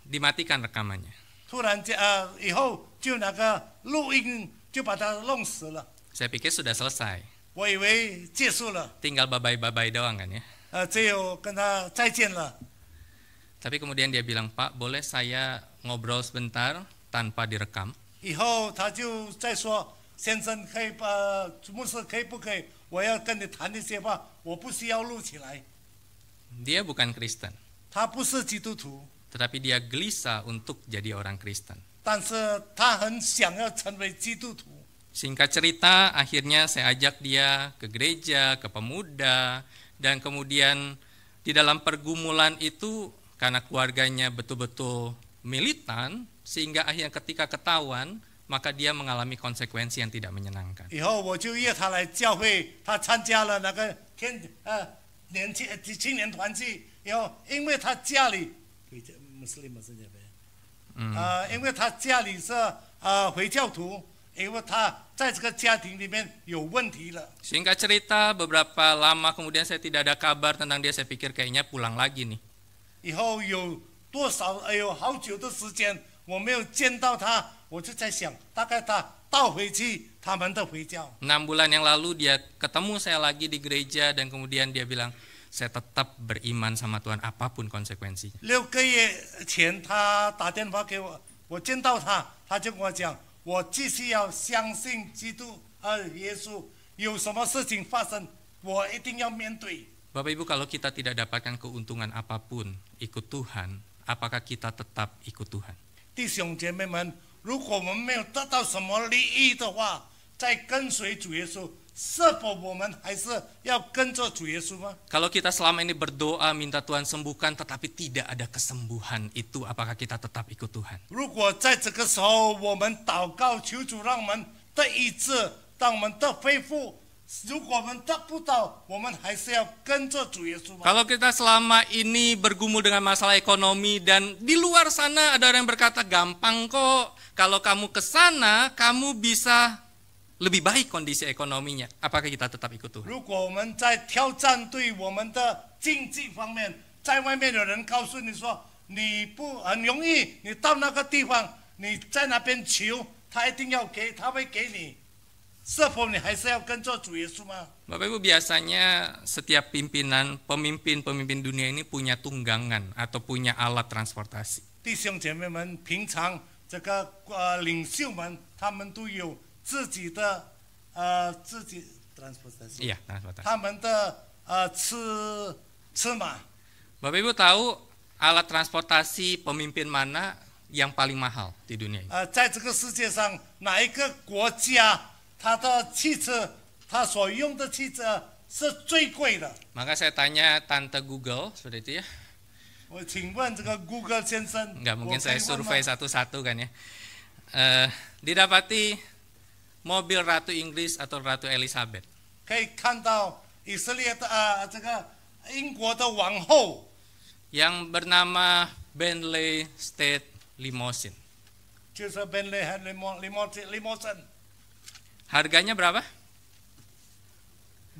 Speaker 1: dimatikan rekamannya.
Speaker 2: 突然间以后就那个录音就把它弄死了。
Speaker 1: Saya pikir sudah selesai.
Speaker 2: 我以为结束了，
Speaker 1: Tinggal babai-babai doang kan ya.
Speaker 2: 只有跟他再见了。
Speaker 1: Tapi kemudian dia bilang, "Pak, boleh saya ngobrol sebentar tanpa direkam?"
Speaker 2: 以后他就在说：“先生，可以牧师可以不可以？我要跟你谈一些话，我不需要录起来。”
Speaker 1: Dia bukan Kristen,
Speaker 2: 他不是基督徒，
Speaker 1: tetapi dia gelisah untuk jadi orang Kristen.
Speaker 2: 但是他很想要成为基督徒。
Speaker 1: Singkat cerita, akhirnya saya ajak dia ke gereja, ke pemuda, dan kemudian di dalam pergumulan itu karena keluarganya betul-betul militan, sehingga akhirnya ketika ketahuan, maka dia mengalami konsekuensi yang tidak menyenangkan.
Speaker 2: 以后我就约他来教会，他参加了那个青年团契。以后，因为他家里因为他家里是回教徒。 因为他在这个家庭里面有问题了。
Speaker 1: Singkat cerita, beberapa lama kemudian saya tidak ada kabar tentang dia. Saya pikir kayaknya pulang lagi nih.
Speaker 2: 以后有好久的时间我没有见到他，我就在想，大概他倒回去他们的回教。
Speaker 1: 6 bulan yang lalu dia ketemu saya lagi di gereja dan kemudian dia bilang, saya tetap beriman sama Tuhan apapun konsekuensinya.
Speaker 2: 6个月前他打电话给我，我见到他，他就跟我讲。 我继续要相信基督耶稣，有什么事情发生，我一定要面对。
Speaker 1: Bapak Ibu, kalau kita tidak dapatkan keuntungan apapun ikut Tuhan, apakah kita tetap ikut Tuhan?
Speaker 2: 弟兄姐妹们，如果我们没有得到什么利益的话，在跟随主耶稣，是否我们还是要跟着主耶稣吗？
Speaker 1: Kalau kita selama ini berdoa minta Tuhan sembuhkan, tetapi tidak ada kesembuhan itu, apakah kita tetap ikut Tuhan?
Speaker 2: 如果在这个时候我们祷告求主让我们得医治，让我们得恢复，如果我们得不到，我们还是要跟着主耶稣吗？
Speaker 1: Kalau kita selama ini bergumul dengan masalah ekonomi dan di luar sana ada orang yang berkata gampang kok, kalau kamu ke sana kamu bisa lebih baik kondisi ekonominya, apakah kita tetap ikut Tuhan?
Speaker 2: 如果我们在挑战对我们的经济方面，在外面有人告诉你说你不很容易，你到那个地方，你在那边求，他一定要给，他会给你，是否你还是要跟着主耶稣吗？
Speaker 1: Bapak Ibu, biasanya setiap pemimpin dunia ini punya tunggangan atau punya alat transportasi.
Speaker 2: 弟兄姐妹们，平常这个领袖们，他们都有自己的transportasi，
Speaker 1: Iya, transportasi.
Speaker 2: 他们的车马。
Speaker 1: Bapak Ibu tahu alat transportasi pemimpin mana yang paling mahal di dunia ini?
Speaker 2: 在这个世界上，哪一个国家它的汽车，它所用的汽车是最贵的？
Speaker 1: Maka saya tanya Tante Google seperti itu ya.
Speaker 2: 我请问这个 Google 先生，
Speaker 1: Enggak mungkin saya
Speaker 2: 我可以问吗
Speaker 1: survei satu-satu kan ya. Didapati mobil Ratu Inggris atau Ratu Elizabeth.
Speaker 2: 可以看到以色列的这个英国的王后，
Speaker 1: yang bernama Bentley State Limousine.
Speaker 2: 就是 Bentley Limousine。
Speaker 1: Harganya berapa?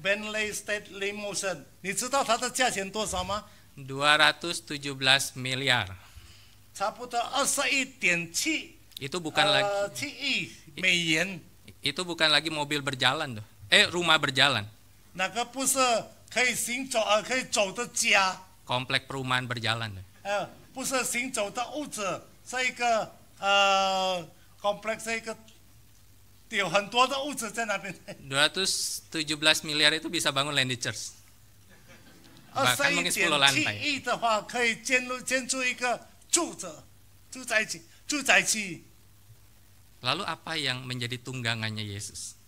Speaker 2: Bentley State Limousine， 你知道它的价钱多少吗？
Speaker 1: 217 miliar.
Speaker 2: 差不多21.7
Speaker 1: Itu bukan lagi
Speaker 2: 7亿美元。
Speaker 1: itu bukan lagi mobil berjalan tuh. Rumah berjalan.
Speaker 2: 那个不是可以行走可以走的家，
Speaker 1: Komplek perumahan berjalan tuh.
Speaker 2: 不是行走的屋子，是一个complex， 是一个有很多的屋子在那边。
Speaker 1: 217 miliar itu bisa bangun Landy Church. Bahkan mungkin 10 lantai.
Speaker 2: 21.7亿的话，可以建筑一个住宅区。
Speaker 1: Lalu apa yang menjadi tunggangannya Yesus?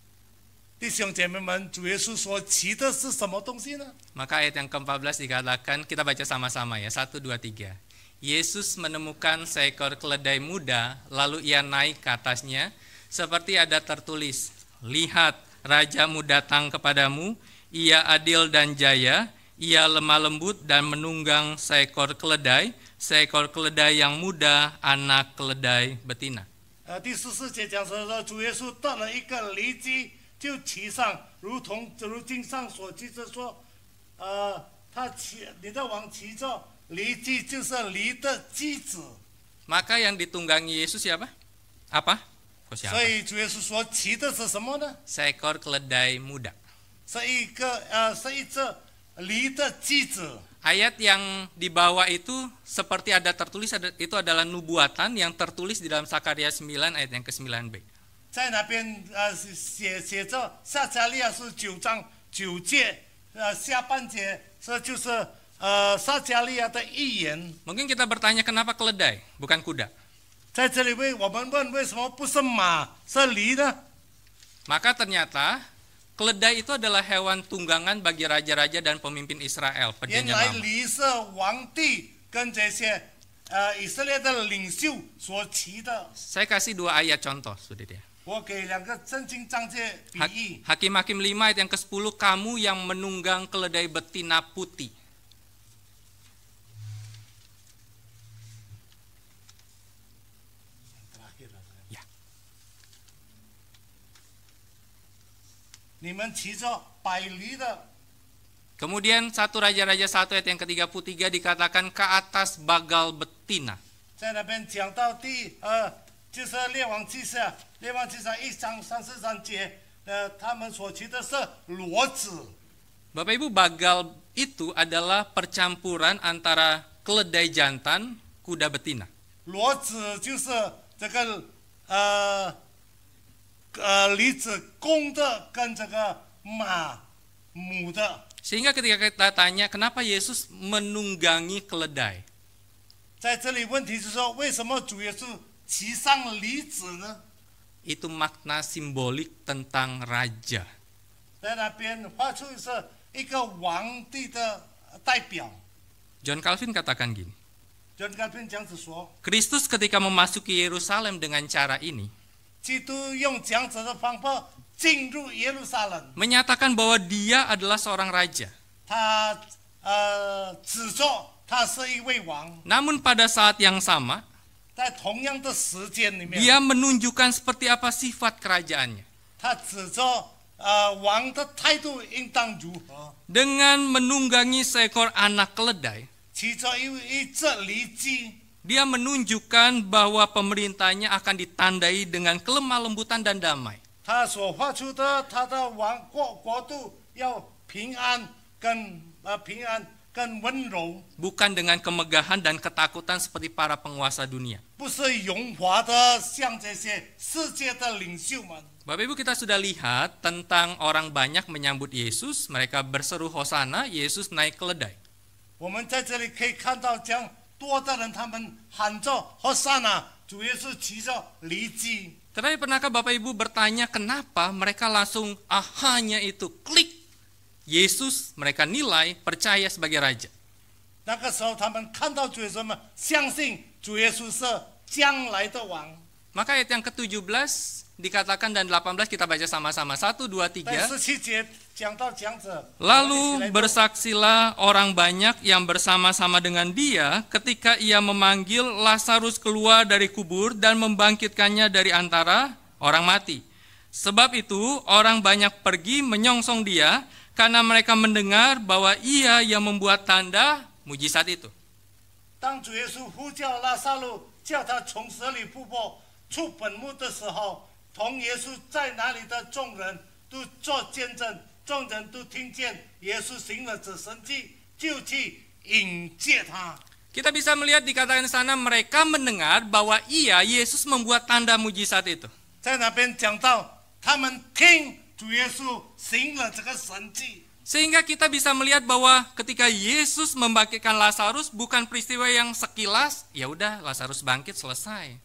Speaker 2: 弟兄姐妹们，主耶稣所骑的是什么东西呢？
Speaker 1: Maka ayat yang ke-14 dikatakan, kita baca sama-sama ya, 1, 2, 3. Yesus menemukan seekor keledai muda, lalu ia naik ke atasnya, seperti ada tertulis, lihat, rajamu datang kepadamu, ia adil dan jaya, ia lemah lembut dan menunggang seekor keledai yang muda, anak keledai betina.
Speaker 2: 第14节讲说，主耶稣到了一个犁机，就骑上，如经上所记着说，你的王骑着犁机，就是犁的机子。
Speaker 1: Maka yang ditunggangi Yesus siapa? Apa? Kok
Speaker 2: 所
Speaker 1: siapa?
Speaker 2: 以主耶稣所骑的是什么呢？
Speaker 1: Seekor keledai muda.
Speaker 2: 是一只犁的机子。
Speaker 1: Ayat yang di bawah itu seperti ada tertulis, itu adalah nubuatan yang tertulis di dalam Sakaria 9 ayat yang ke-9b.
Speaker 2: 在那边写着撒迦利亚书9章9节，下半节这就是撒迦利亚的预言。
Speaker 1: Mungkin kita bertanya kenapa keledai, bukan kuda?
Speaker 2: 在这里我们问为什么不是马是驴呢？
Speaker 1: Maka ternyata keledai itu adalah hewan tunggangan bagi raja-raja dan pemimpin Israel
Speaker 2: 原
Speaker 1: perjanjian
Speaker 2: 来
Speaker 1: lama.
Speaker 2: 驴是皇帝跟这些以色列的领袖所骑的。
Speaker 1: Saya kasih 2 ayat contoh, sudah dia.
Speaker 2: 我给2个圣经章节比喻。
Speaker 1: Hakim-Hakim 5 ayat yang ke-10, kamu yang menunggang keledai betina putih. Ya.
Speaker 2: 你们骑着百驴的。
Speaker 1: Kemudian 1 Raja-Raja 1 ayat yang ke-33 dikatakan ke atas bagal betina.
Speaker 2: 在那边讲到就是列王记下1章33节，他们所骑的是骡子。
Speaker 1: Bapak Ibu, bagal itu adalah percampuran antara keledai jantan, kuda betina.
Speaker 2: 骡子就是这个驴子公的跟这个马母的。
Speaker 1: Sehingga ketika kita tanya kenapa Yesus menunggangi keledai,
Speaker 2: 在这里问题是说，为什么主耶稣骑上驴子呢？
Speaker 1: itu makna simbolik tentang raja.
Speaker 2: 在那边画出是一个皇帝的代表。
Speaker 1: John Calvin katakan gini,
Speaker 2: John Calvin 这样子说，
Speaker 1: Kristus ketika memasuki Yerusalem dengan cara ini,
Speaker 2: 基督用这样子的方法进入耶路撒冷，
Speaker 1: menyatakan bahwa dia adalah seorang raja.
Speaker 2: 他指着他是一位王。
Speaker 1: Namun pada saat yang sama,
Speaker 2: 在同样的时间里面，
Speaker 1: dia menunjukkan seperti apa sifat kerajaannya.
Speaker 2: 他指着王的态度应当如何，
Speaker 1: Dengan menunggangi seekor anak keledai,
Speaker 2: 骑着一只驴机，
Speaker 1: dia menunjukkan bahwa pemerintahnya akan ditandai dengan kelemah lembutan dan damai.
Speaker 2: 他所画出的他的国度要平安跟温柔，
Speaker 1: Bukan dengan kemegahan dan ketakutan seperti para penguasa dunia.
Speaker 2: 不是荣华的像这些世界的领袖们。
Speaker 1: Bapak Ibu, kita sudah lihat tentang orang banyak menyambut Yesus, mereka berseru hosana, Yesus naik keledai.
Speaker 2: 我们在这里可以看到，将多的人他们喊着和散那，主耶稣骑着驴机。
Speaker 1: Tetapi pernahkah Bapak Ibu bertanya kenapa mereka langsung ahanya itu klik Yesus, mereka nilai percaya sebagai raja.
Speaker 2: 那个时候，他们看到主耶稣们，相信主耶稣是将来的王。
Speaker 1: Maka ayat yang ke-17 dikatakan dan 18 kita baca sama-sama. 1, 2, 3.
Speaker 2: 17节讲到讲者，
Speaker 1: Lalu bersaksilah orang banyak yang bersama-sama dengan dia ketika ia memanggil Lazarus keluar dari kubur dan membangkitkannya dari antara orang mati. Sebab itu orang banyak pergi menyongsong dia karena mereka mendengar bahwa ia yang membuat tanda mujizat itu.
Speaker 2: 当主耶稣呼叫拉撒路，叫他从死里复活出本墓的时候，同耶稣在那里的众人都作见证，众人都听见耶稣行了这神迹，就去迎接他。
Speaker 1: Kita bisa melihat dikatakan di sana mereka mendengar bahwa ia Yesus membuat tanda mujizat itu.
Speaker 2: 在那边讲到，他们听主耶稣行了这个神迹。
Speaker 1: Sehingga kita bisa melihat bahwa ketika Yesus membangkitkan Lazarus bukan peristiwa yang sekilas, ya udah Lazarus bangkit selesai.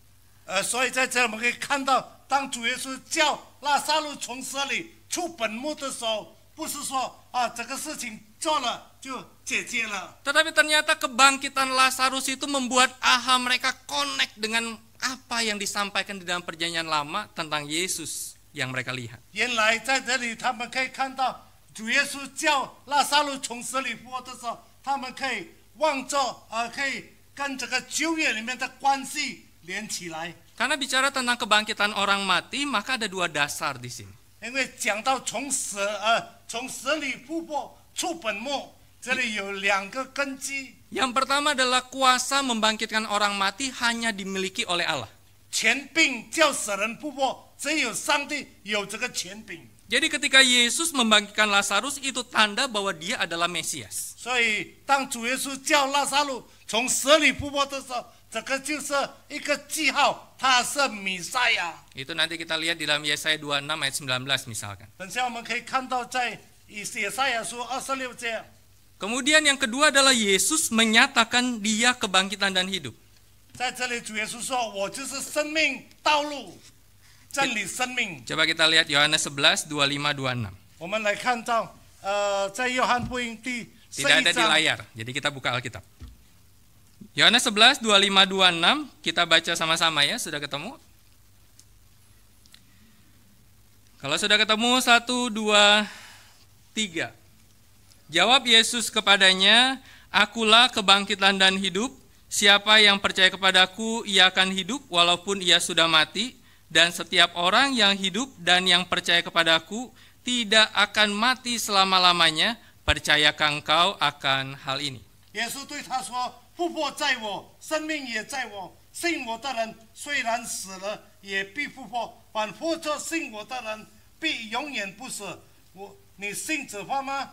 Speaker 2: 所以在这我们可以看到，当主耶稣叫拉撒路从死里出本墓的时候，不是说这个事情做了就解决了。
Speaker 1: Tetapi ternyata kebangkitan Lazarus itu membuat mereka connect dengan apa yang disampaikan di dalam perjanjian lama tentang Yesus yang mereka lihat.
Speaker 2: 原来在这里他们可以看到。 主耶稣叫拉撒路从死里复活的时候，他们可以望着可以跟这个旧约里面的关系连起来。
Speaker 1: Karena bicara tentang kebangkitan orang mati, maka ada dua dasar di sini.
Speaker 2: 因为讲到从死里复活出本墓，这里有两个根基。
Speaker 1: Yang pertama adalah kuasa membangkitkan orang mati hanya dimiliki oleh Allah.
Speaker 2: 权柄叫死人复活，只有上帝有这个权柄。
Speaker 1: Jadi ketika Yesus membangkitkan Lazarus itu tanda bahwa dia adalah Mesias.
Speaker 2: 所以当主耶稣叫拉撒路从死里复活的时候，这个就是一个记号，他是弥赛亚。
Speaker 1: Itu nanti kita lihat di dalam Yesaya 26 ayat 19 misalkan.
Speaker 2: 等下我们可以看到在以赛亚书26节。
Speaker 1: Kemudian yang kedua adalah Yesus menyatakan dia kebangkitan dan hidup.
Speaker 2: 在这里主耶稣说：“我就是生命、道路、真理、生命。”
Speaker 1: Coba kita lihat Yohanes 11 25 26.
Speaker 2: 我们来看到在约翰福音第
Speaker 1: Tidak ada di
Speaker 2: 11章。
Speaker 1: layar, jadi kita buka Alkitab. Yohanes 11 25 26 kita baca sama-sama ya, sudah ketemu? Kalau sudah ketemu 1 2 3. Jawab Yesus kepadanya, "Akulah kebangkitan dan hidup. Siapa yang percaya kepadaku, ia akan hidup walaupun ia sudah mati. Dan setiap orang yang hidup dan yang percaya kepadaku tidak akan mati selama-lamanya. Percayakah engkau akan hal ini?"
Speaker 2: 耶稣对他说：“复活在我，生命也在我。信我的人虽然死了，也必复活；反复着信我的人，必永远不死。你信这话吗？”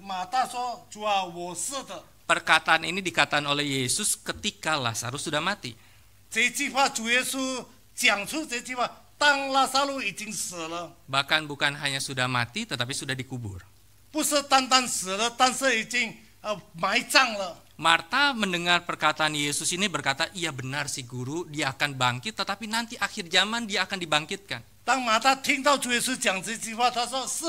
Speaker 2: 马大说：“主啊，我是的。”
Speaker 1: Perkataan ini dikatakan oleh Yesus ketika Lazarus sudah mati.
Speaker 2: 这句话主耶稣讲出这句话，当拉撒路已经死了，
Speaker 1: Bahkan bukan hanya sudah mati tetapi sudah dikubur.
Speaker 2: 不是单单死了，但是已经埋葬了。
Speaker 1: Marta mendengar perkataan Yesus ini berkata, "Iya benar si guru, dia akan bangkit tetapi nanti akhir zaman dia akan dibangkitkan."
Speaker 2: 当马大听到主耶稣讲这句话，他说：“是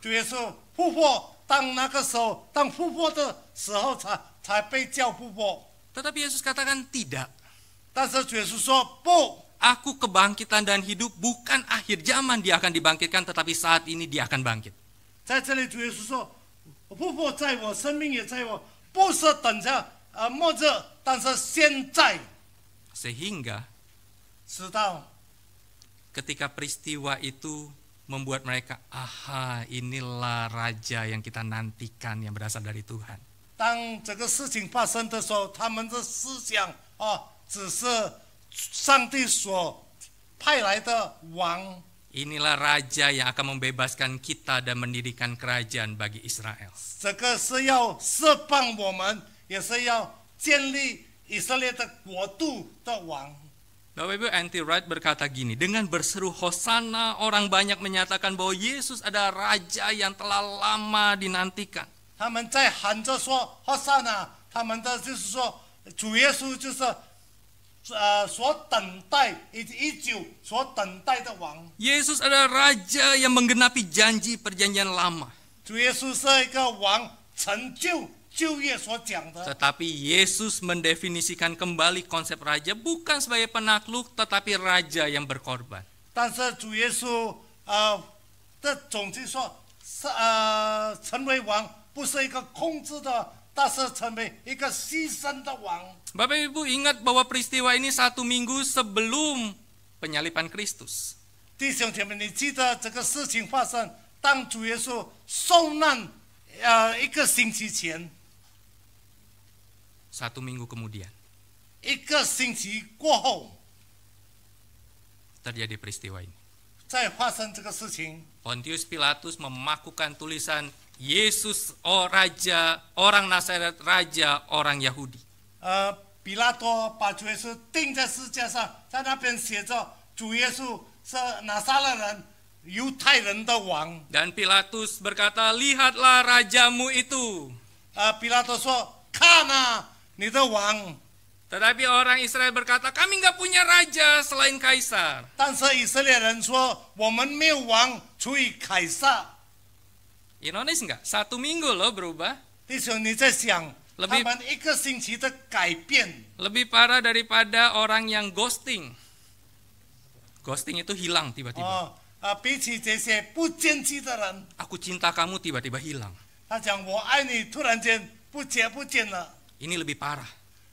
Speaker 2: 主耶稣复活。当那个时候，当复活的时候才被叫复活。
Speaker 1: Tetapi Yesus katakan tidak.
Speaker 2: 但是主耶稣说不，
Speaker 1: Aku kebangkitan dan hidup, bukan akhir zaman dia akan dibangkitkan tetapi saat ini dia akan bangkit.
Speaker 2: 在这里主耶稣说，复活在我，生命也在我，不是等着末日，但是现在
Speaker 1: Sehingga
Speaker 2: 知道。
Speaker 1: ketika peristiwa itu membuat mereka, aha, inilah raja yang kita nantikan yang berasal dari Tuhan.
Speaker 2: 当这个事情发生的时候，他们的思想只是上帝所派来的王。
Speaker 1: Inilah raja yang akan membebaskan kita dan mendirikan kerajaan bagi Israel.
Speaker 2: 这个是要释放我们，也是要建立以色列的国度的王。
Speaker 1: Bapak Ibu, N.T. Wright berkata gini, dengan berseru Hosana, orang banyak menyatakan bahwa Yesus adalah raja yang telah lama dinantikan.
Speaker 2: 他们在喊着说“和散那”，他们的就是说主耶稣就是所等待已久所等待的王。
Speaker 1: Yesus adalah raja yang menggenapi janji perjanjian lama.
Speaker 2: 主耶稣是一个王，成就旧约所讲的。
Speaker 1: Tetapi Yesus mendefinisikan kembali konsep raja bukan sebagai penakluk, tetapi raja yang berkorban.
Speaker 2: 但是主耶稣的总结说，成为王不是一个控制的，但是成为一个牺牲的王。
Speaker 1: Bapak Ibu ingat bahwa peristiwa ini 1 minggu sebelum penyaliban Kristus.
Speaker 2: 弟兄姐妹，你记得这个事情发生，当主耶稣受难1个星期前
Speaker 1: 1 minggu kemudian
Speaker 2: ，1个星期过后，
Speaker 1: terjadi peristiwa ini.
Speaker 2: 再发生这个事情。
Speaker 1: Pontius Pilatus memakukan tulisan Yesus raja, orang Nazaret, raja orang Yahudi.
Speaker 2: 比拉多把主耶稣钉在十字架上，在那边写着主耶稣是拿撒勒人、犹太人的王。
Speaker 1: Dan Pilatus berkata, lihatlah rajamu itu.
Speaker 2: 比拉多说：“看啊，你的王。”
Speaker 1: Tetapi orang Israel berkata, kami nggak punya raja selain Kaisar.
Speaker 2: 但是以色列人说：“我们没有王，除以凯撒。”
Speaker 1: Ironis nggak? 1 minggu loh berubah.
Speaker 2: 弟兄，你在想，他
Speaker 1: Lebih
Speaker 2: 们1个星期的改变，
Speaker 1: lebih parah daripada orang yang ghosting. Ghosting itu hilang tiba-tiba.
Speaker 2: 比起这些不见机的人，
Speaker 1: Aku cinta kamu tiba-tiba hilang.
Speaker 2: 他讲我爱你，突然间不见了，
Speaker 1: Ini lebih parah.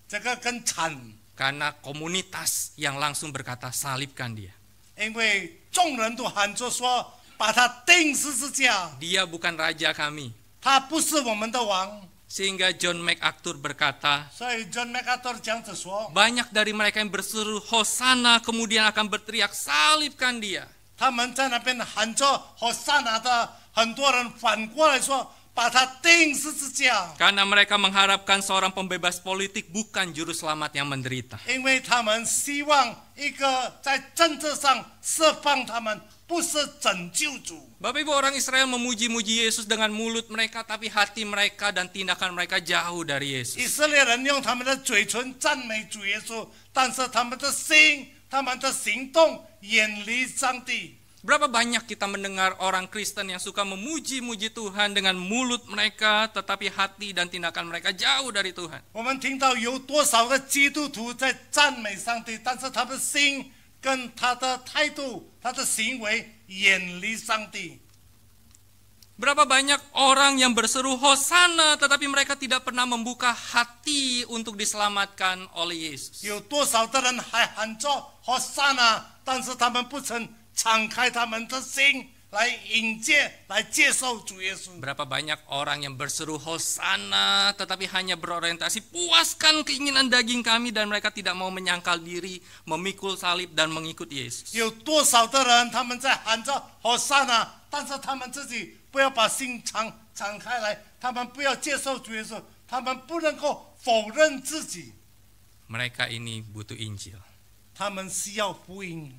Speaker 2: 这个更惨，
Speaker 1: Karena komunitas yang langsung berkata salibkan dia.
Speaker 2: 因为众人都喊着说把他钉十字架，
Speaker 1: Dia bukan raja kami.
Speaker 2: 他不是我们的王。
Speaker 1: Sehingga John MacArthur berkata,
Speaker 2: 所以 John MacArthur 这样子说，
Speaker 1: banyak dari mereka yang berseru Hosana kemudian akan berteriak salibkan dia.
Speaker 2: 他们在那边喊着和撒拿的很多人反过来说把他钉十字架，
Speaker 1: Karena mereka mengharapkan seorang pembebas politik bukan juru selamat yang menderita.
Speaker 2: 因为他们希望一个在政治上释放他们，不是拯救主。
Speaker 1: Bapak Ibu, orang Israel memuji-muji Yesus dengan mulut mereka, tapi hati mereka dan tindakan mereka jauh dari
Speaker 2: 以
Speaker 1: Yesus.
Speaker 2: 色列人用他们的嘴唇赞美主耶稣，但是他们的心、他们的行动远离上帝。
Speaker 1: Berapa banyak kita mendengar orang Kristen yang suka memuji-muji Tuhan dengan mulut mereka, tetapi hati dan tindakan mereka jauh dari Tuhan.
Speaker 2: 我们听到有多少个基督徒在赞美上帝，但是他的心跟他的态度、他的行为远离上帝。
Speaker 1: Berapa banyak orang yang berseru Hosana, tetapi mereka tidak pernah membuka hati untuk diselamatkan oleh Yesus.
Speaker 2: 有多少的人还喊着和善啊，但是他们不曾敞开他们的心来迎接、来接受主耶稣。
Speaker 1: Berapa banyak orang yang berseru Hosana, tetapi hanya berorientasi puaskan keinginan daging kami, dan mereka tidak mau menyangkal diri, memikul salib dan mengikut Yesus.
Speaker 2: 有多少的人他们在喊着和善啊，但是他们自己不要把心敞开来，他们不要接受主耶稣，他们不能够否认自己，
Speaker 1: Mereka ini butuh Injil.
Speaker 2: 他们需要福音。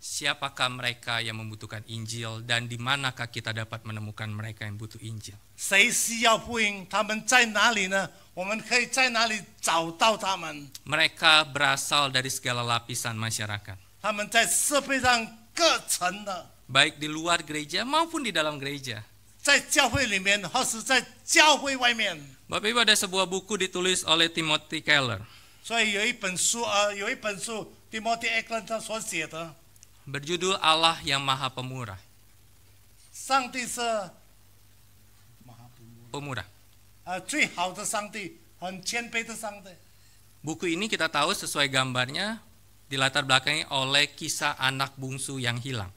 Speaker 1: Siapakah mereka yang membutuhkan Injil, dan di manakah kita dapat menemukan mereka yang butuh Injil?
Speaker 2: 谁需要福音？他们在哪里呢？我们可以在哪里找到他们？
Speaker 1: Mereka berasal dari segala lapisan masyarakat,
Speaker 2: 他们在社会上各层的，
Speaker 1: baik di luar gereja maupun di dalam gereja.
Speaker 2: 在教会里面，或是在教会外面。
Speaker 1: Bapak Ibu, ada sebuah buku ditulis oleh Timothy Keller,
Speaker 2: 所以有一本书Timothy Eckland 他所写的，
Speaker 1: berjudul Allah yang Maha Pemurah.
Speaker 2: 上帝是
Speaker 1: Pemurah.
Speaker 2: 最好的上帝，很谦卑的上帝。
Speaker 1: Buku ini kita tahu sesuai gambarnya dilatar belakangi oleh kisah anak bungsu yang hilang.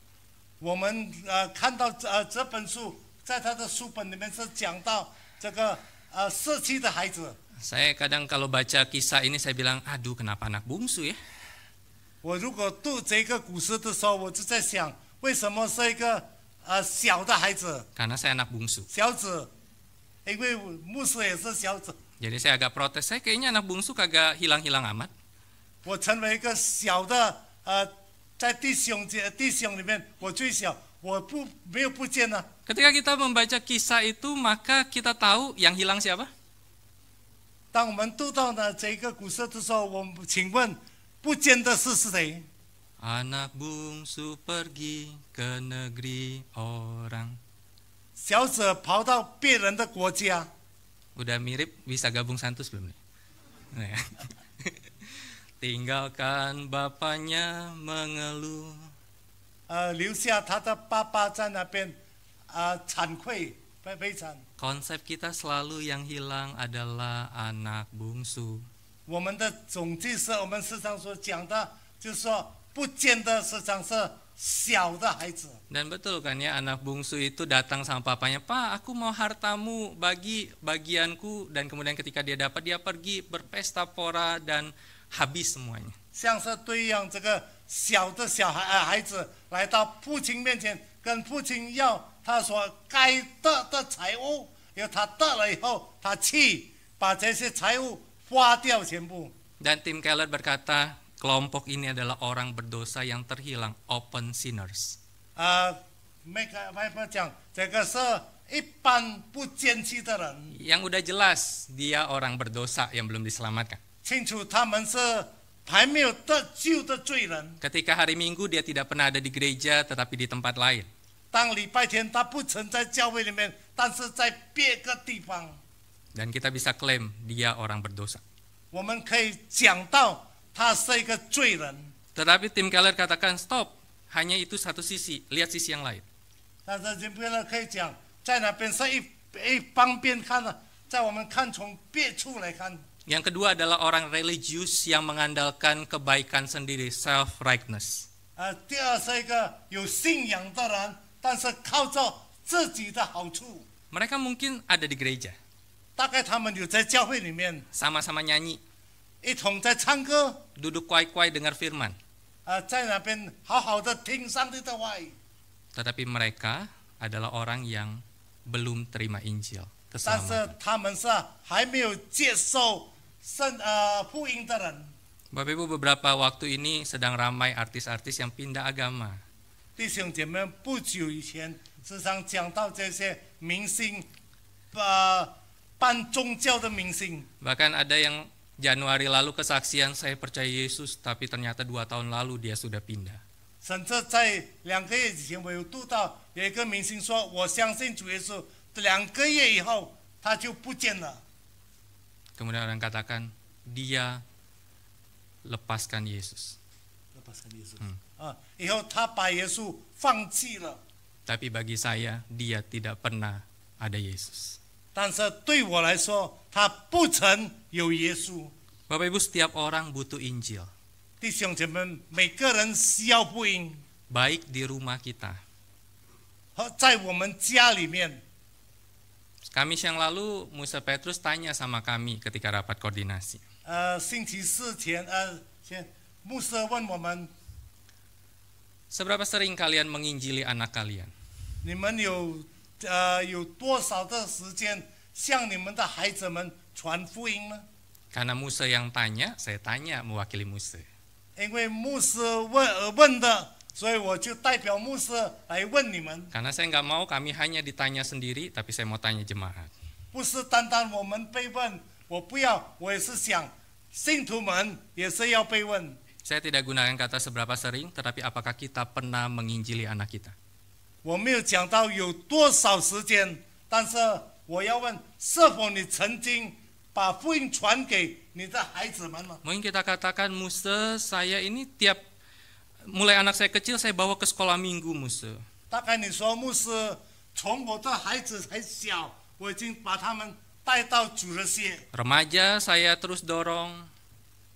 Speaker 2: 我们看到这本书，在他的书本里面是讲到这个失去的孩子。
Speaker 1: Saya kadang kalau baca kisah ini saya bilang, aduh kenapa anak bungsu ya?
Speaker 2: 我如果读这个故事的时候，我就在想，为什么是一个小的孩子，
Speaker 1: Karena saya anak bungsu.
Speaker 2: 小子？因为牧师也是小子，
Speaker 1: Jadi saya agak protes, saya kayaknya anak bungsu kagak hilang-hilang amat.
Speaker 2: 我成为一个小的在弟兄里面我最小，我没有不见了。
Speaker 1: Ketika kita membaca kisah itu, maka kita tahu yang hilang siapa?
Speaker 2: 当我们读到呢这个故事的时候，我们请问不见的是谁？
Speaker 1: Anak bungsu pergi ke negeri orang.
Speaker 2: 小子跑到别人的国家，
Speaker 1: Udah mirip, bisa gabung Santus belum nih? Nah, tinggalkan bapaknya mengeluh.
Speaker 2: 留下他的爸爸在那边惭愧悲惨。
Speaker 1: Konsep kita selalu yang hilang adalah anak bungsu.
Speaker 2: 我们的总计是我们时常所讲的，就是说不见得时常是小的孩子。
Speaker 1: Dan betul kan ya, anak bungsu itu datang sama papanya, Pak, aku mau hartamu, bagi bagianku. Dan kemudian ketika dia dapat, dia pergi berpesta pora dan habis semuanya.
Speaker 2: 像是对应这个小的孩子来到父亲面前，跟父亲要他所该得的财物，因为他得了以后，他去把这些财物花掉全部。
Speaker 1: Dan Tim Keller berkata, kelompok ini adalah orang berdosa yang terhilang, open sinners.
Speaker 2: 没讲这个是一般不坚持的人，
Speaker 1: Yang udah jelas dia orang berdosa yang belum diselamatkan.
Speaker 2: 清楚他们是还没有得救的罪人。
Speaker 1: Ketika hari Minggu dia tidak pernah ada di gereja tetapi di tempat lain.
Speaker 2: 当礼拜天他不曾在教会里面，但是在别个地方，
Speaker 1: Dan kita bisa klaim dia orang berdosa.
Speaker 2: 我们可以讲到他是一个罪人。
Speaker 1: Tetapi Tim Keller katakan stop, hanya itu satu sisi, lihat sisi yang lain.
Speaker 2: 但是这边呢，可以讲在那边是一方面看呢，在我们看从别处来看。
Speaker 1: Yang kedua adalah orang religius yang mengandalkan kebaikan sendiri, self-rightness.
Speaker 2: 第二是一个有信仰的人，但是靠着自己的好处，
Speaker 1: Mereka mungkin ada di gereja,
Speaker 2: 大概他们有在教会里面
Speaker 1: sama-sama nyanyi,
Speaker 2: 一同在唱歌，
Speaker 1: duduk kuai-kuai dengar firman.
Speaker 2: 在那边好好的听上帝的话语。
Speaker 1: Tetapi mereka adalah orang yang belum terima Injil,
Speaker 2: 但是
Speaker 1: keselamatan.
Speaker 2: 他们是还没有接受福音的人。
Speaker 1: Bapak Ibu, beberapa waktu ini sedang ramai artis-artis yang pindah agama.
Speaker 2: 弟兄姐妹，不久以前时常讲到这些明星，办宗教的明星，
Speaker 1: Bahkan ada yang Januari lalu kesaksian, saya percaya Yesus, tapi ternyata 2 tahun lalu dia sudah pindah.
Speaker 2: 甚至在2个月以前，我有读到有一个明星说：“我相信主耶稣。”2个月以后，他就不见了。
Speaker 1: Kemudian orang katakan, dia lepaskan Yesus.
Speaker 2: 以后他把耶稣放弃了。
Speaker 1: Tapi bagi saya, dia tidak pernah ada Yesus.
Speaker 2: 但是对我来说，他不曾有耶稣。
Speaker 1: Bapak Ibu, setiap orang butuh Injil.
Speaker 2: 弟兄姐妹，每个人需要福音，
Speaker 1: Baik di rumah kita.
Speaker 2: 和在我们家里面。
Speaker 1: Kamis yang lalu, Musa Petrus tanya sama kami ketika rapat koordinasi.
Speaker 2: 星期四前，牧师问我们：
Speaker 1: Seberapa sering kalian menginjili anak kalian?
Speaker 2: 你们有多少的时间向你们的孩子们传福音呢？
Speaker 1: Karena Musa yang tanya, saya tanya mewakili Musa.
Speaker 2: 因为牧师问的，所以我就代表牧师来问你们。
Speaker 1: Karena saya nggak mau kami hanya ditanya sendiri, tapi saya mau tanya jemaat.
Speaker 2: 不是单单我们被问，我不要，我也是想信徒们也是要被问。
Speaker 1: Saya tidak gunakan kata seberapa sering, tetapi apakah kita pernah menginjili anak kita?
Speaker 2: 我没有讲到有多少时间，但是我要问，是否你曾经把福音传给你的孩子们呢？
Speaker 1: Mungkin kita katakan, Musa, saya ini mulai anak saya kecil, saya bawa ke sekolah minggu, Musa.
Speaker 2: 大概你说，牧师，从我的孩子还小，我已经把他们带到主日学。
Speaker 1: Remaja saya terus dorong.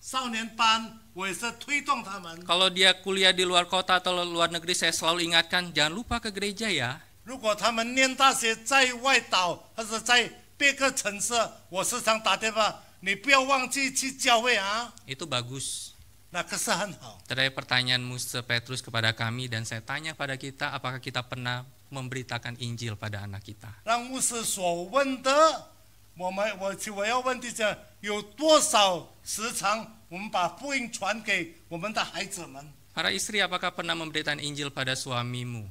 Speaker 2: 少年班，我也是推动他们。
Speaker 1: Kalau dia kuliah di luar kota atau luar negeri, saya selalu ingatkan, jangan lupa ke gereja ya.
Speaker 2: 如果他们念大学在外岛或者在别个城市，我时常打电话，你不要忘记去教会啊。
Speaker 1: Itu bagus.
Speaker 2: 那可是很好。
Speaker 1: Terakhir pertanyaan Musa Petrus kepada kami, dan saya tanya pada kita, apakah kita pernah memberitakan Injil pada anak kita?
Speaker 2: 让牧师所问的，我要问的是，有多少时常我们把福音传给我们的孩子们？
Speaker 1: Para istri, apakah pernah memberitakan Injil pada suamimu?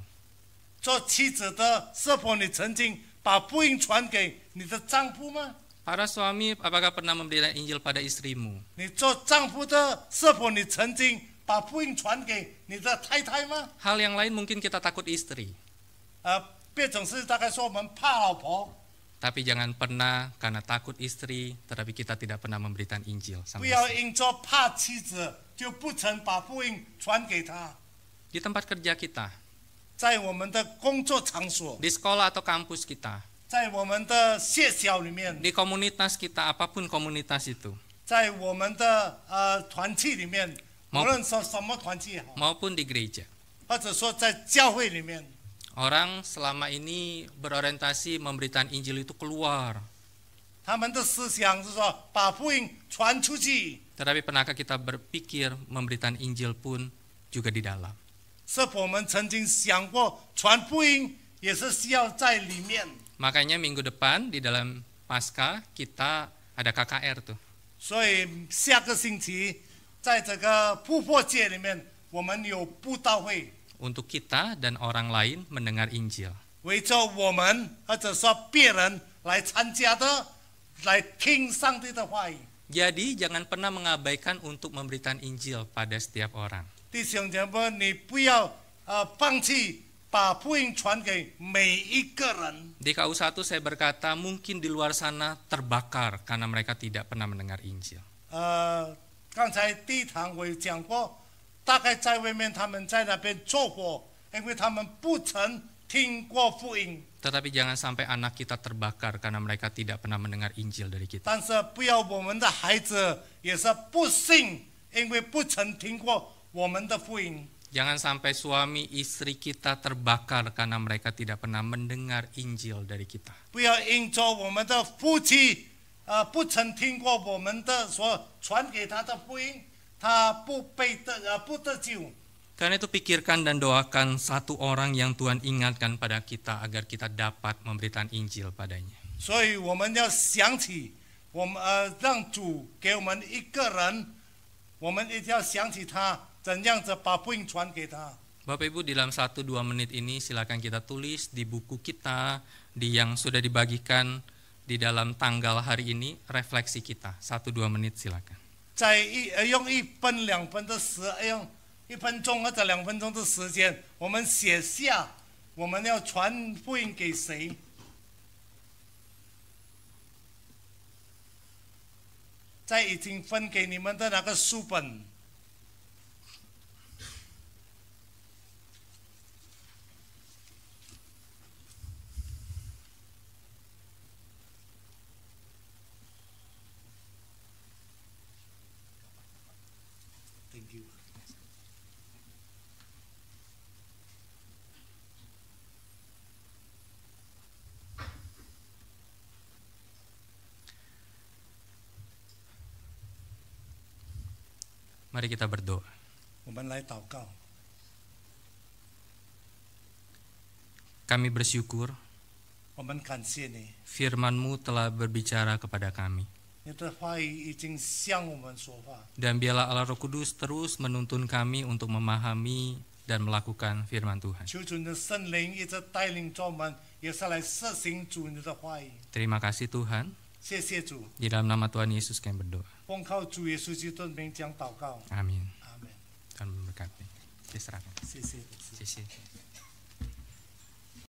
Speaker 2: 做妻子的，是否你曾经把福音传给你的丈夫吗？
Speaker 1: Para suami, apakah pernah memberitakan Injil pada istrimu?
Speaker 2: 你做丈夫的，是否你曾经把福音传给你的太太吗？
Speaker 1: Hal yang lain mungkin kita takut istri.
Speaker 2: 别种是大概说我们怕老婆，
Speaker 1: Tapi jangan pernah karena takut istri, tetapi kita tidak pernah memberikan Injil
Speaker 2: 不
Speaker 1: sama
Speaker 2: 要
Speaker 1: istri.
Speaker 2: 因着怕妻子就不曾把福音传给他。
Speaker 1: Di tempat kerja kita,
Speaker 2: 在我们的工作场所，
Speaker 1: di sekolah atau kampus kita,
Speaker 2: 在我们的学校里面，
Speaker 1: di komunitas kita, apapun komunitas itu,
Speaker 2: 在我们的团契里面，
Speaker 1: mau-
Speaker 2: 无论说什么团契也好，
Speaker 1: maupun di gereja.
Speaker 2: 或者说在教会里面，
Speaker 1: Orang selama ini berorientasi memberikan Injil itu keluar.
Speaker 2: 他们的思想是说把福音传出去。
Speaker 1: Tetapi pernahkah kita berpikir memberikan Injil pun juga di dalam?
Speaker 2: 是否我们曾经想过传福音也是需要在里面？
Speaker 1: Makanya minggu depan di dalam Paskah kita ada KKR tuh.
Speaker 2: 所以下个星期在这个复活节里面，我们有布道会，
Speaker 1: Untuk kita dan orang lain mendengar Injil.
Speaker 2: 围着我们或者说别人来参加的，来听上帝的话语。
Speaker 1: Jadi jangan pernah mengabaikan untuk memberikan Injil pada setiap orang.
Speaker 2: 弟兄姐妹，你不要放弃把福音传给每一个人。
Speaker 1: Di KU1 saya berkata mungkin di luar sana terbakar karena mereka tidak pernah mendengar Injil.
Speaker 2: 刚才第一堂我有讲过，大概在外面他们在那边做火，因为他们不曾听过福音。
Speaker 1: Tetapi jangan sampai anak kita terbakar karena mereka tidak pernah mendengar Injil dari kita.
Speaker 2: 但是不要我们的孩子也是不信，因为不曾听过我们的福音。
Speaker 1: Jangan sampai suami istri kita terbakar karena mereka tidak pernah mendengar Injil dari kita.
Speaker 2: 不要因着我们的夫妻不曾听过我们的所传给他的福音，他不得救。
Speaker 1: Karena itu pikirkan dan doakan satu orang yang Tuhan ingatkan pada kita agar kita dapat memberikan Injil padanya.
Speaker 2: 所以我们要想起我们让主给我们一个人，我们一定要想起他怎样子把福音传给他。
Speaker 1: Bapak Ibu, dalam 1-2 menit ini silakan kita tulis di buku kita yang sudah dibagikan di dalam tanggal hari ini, refleksi kita 1-2 menit silakan.
Speaker 2: 在用1分2分的用1分钟或者2分钟的时间，我们写下我们要传福音给谁。在已经分给你们的那个书本。 Thank you.
Speaker 1: Mari kita berdoa.
Speaker 2: 我们来祷告。
Speaker 1: Kami bersyukur
Speaker 2: 我们感谢你，
Speaker 1: firman-Mu telah berbicara kepada kami.
Speaker 2: 你的话语已经向我们说话。
Speaker 1: Dan biarlah Allah Roh Kudus terus menuntun kami untuk memahami dan melakukan firman Tuhan.
Speaker 2: 求主你的圣灵一直带领着我们，也是来实行主你的话语。
Speaker 1: Terima kasih Tuhan.
Speaker 2: 谢谢主，
Speaker 1: Di dalam nama Tuhan Yesus kami berdoa.
Speaker 2: 奉靠主耶稣基督的名讲祷告。
Speaker 1: Amin.
Speaker 2: 阿门。
Speaker 1: Tuhan memberkati. Diserahkan.
Speaker 2: 谢谢。
Speaker 1: Sisi.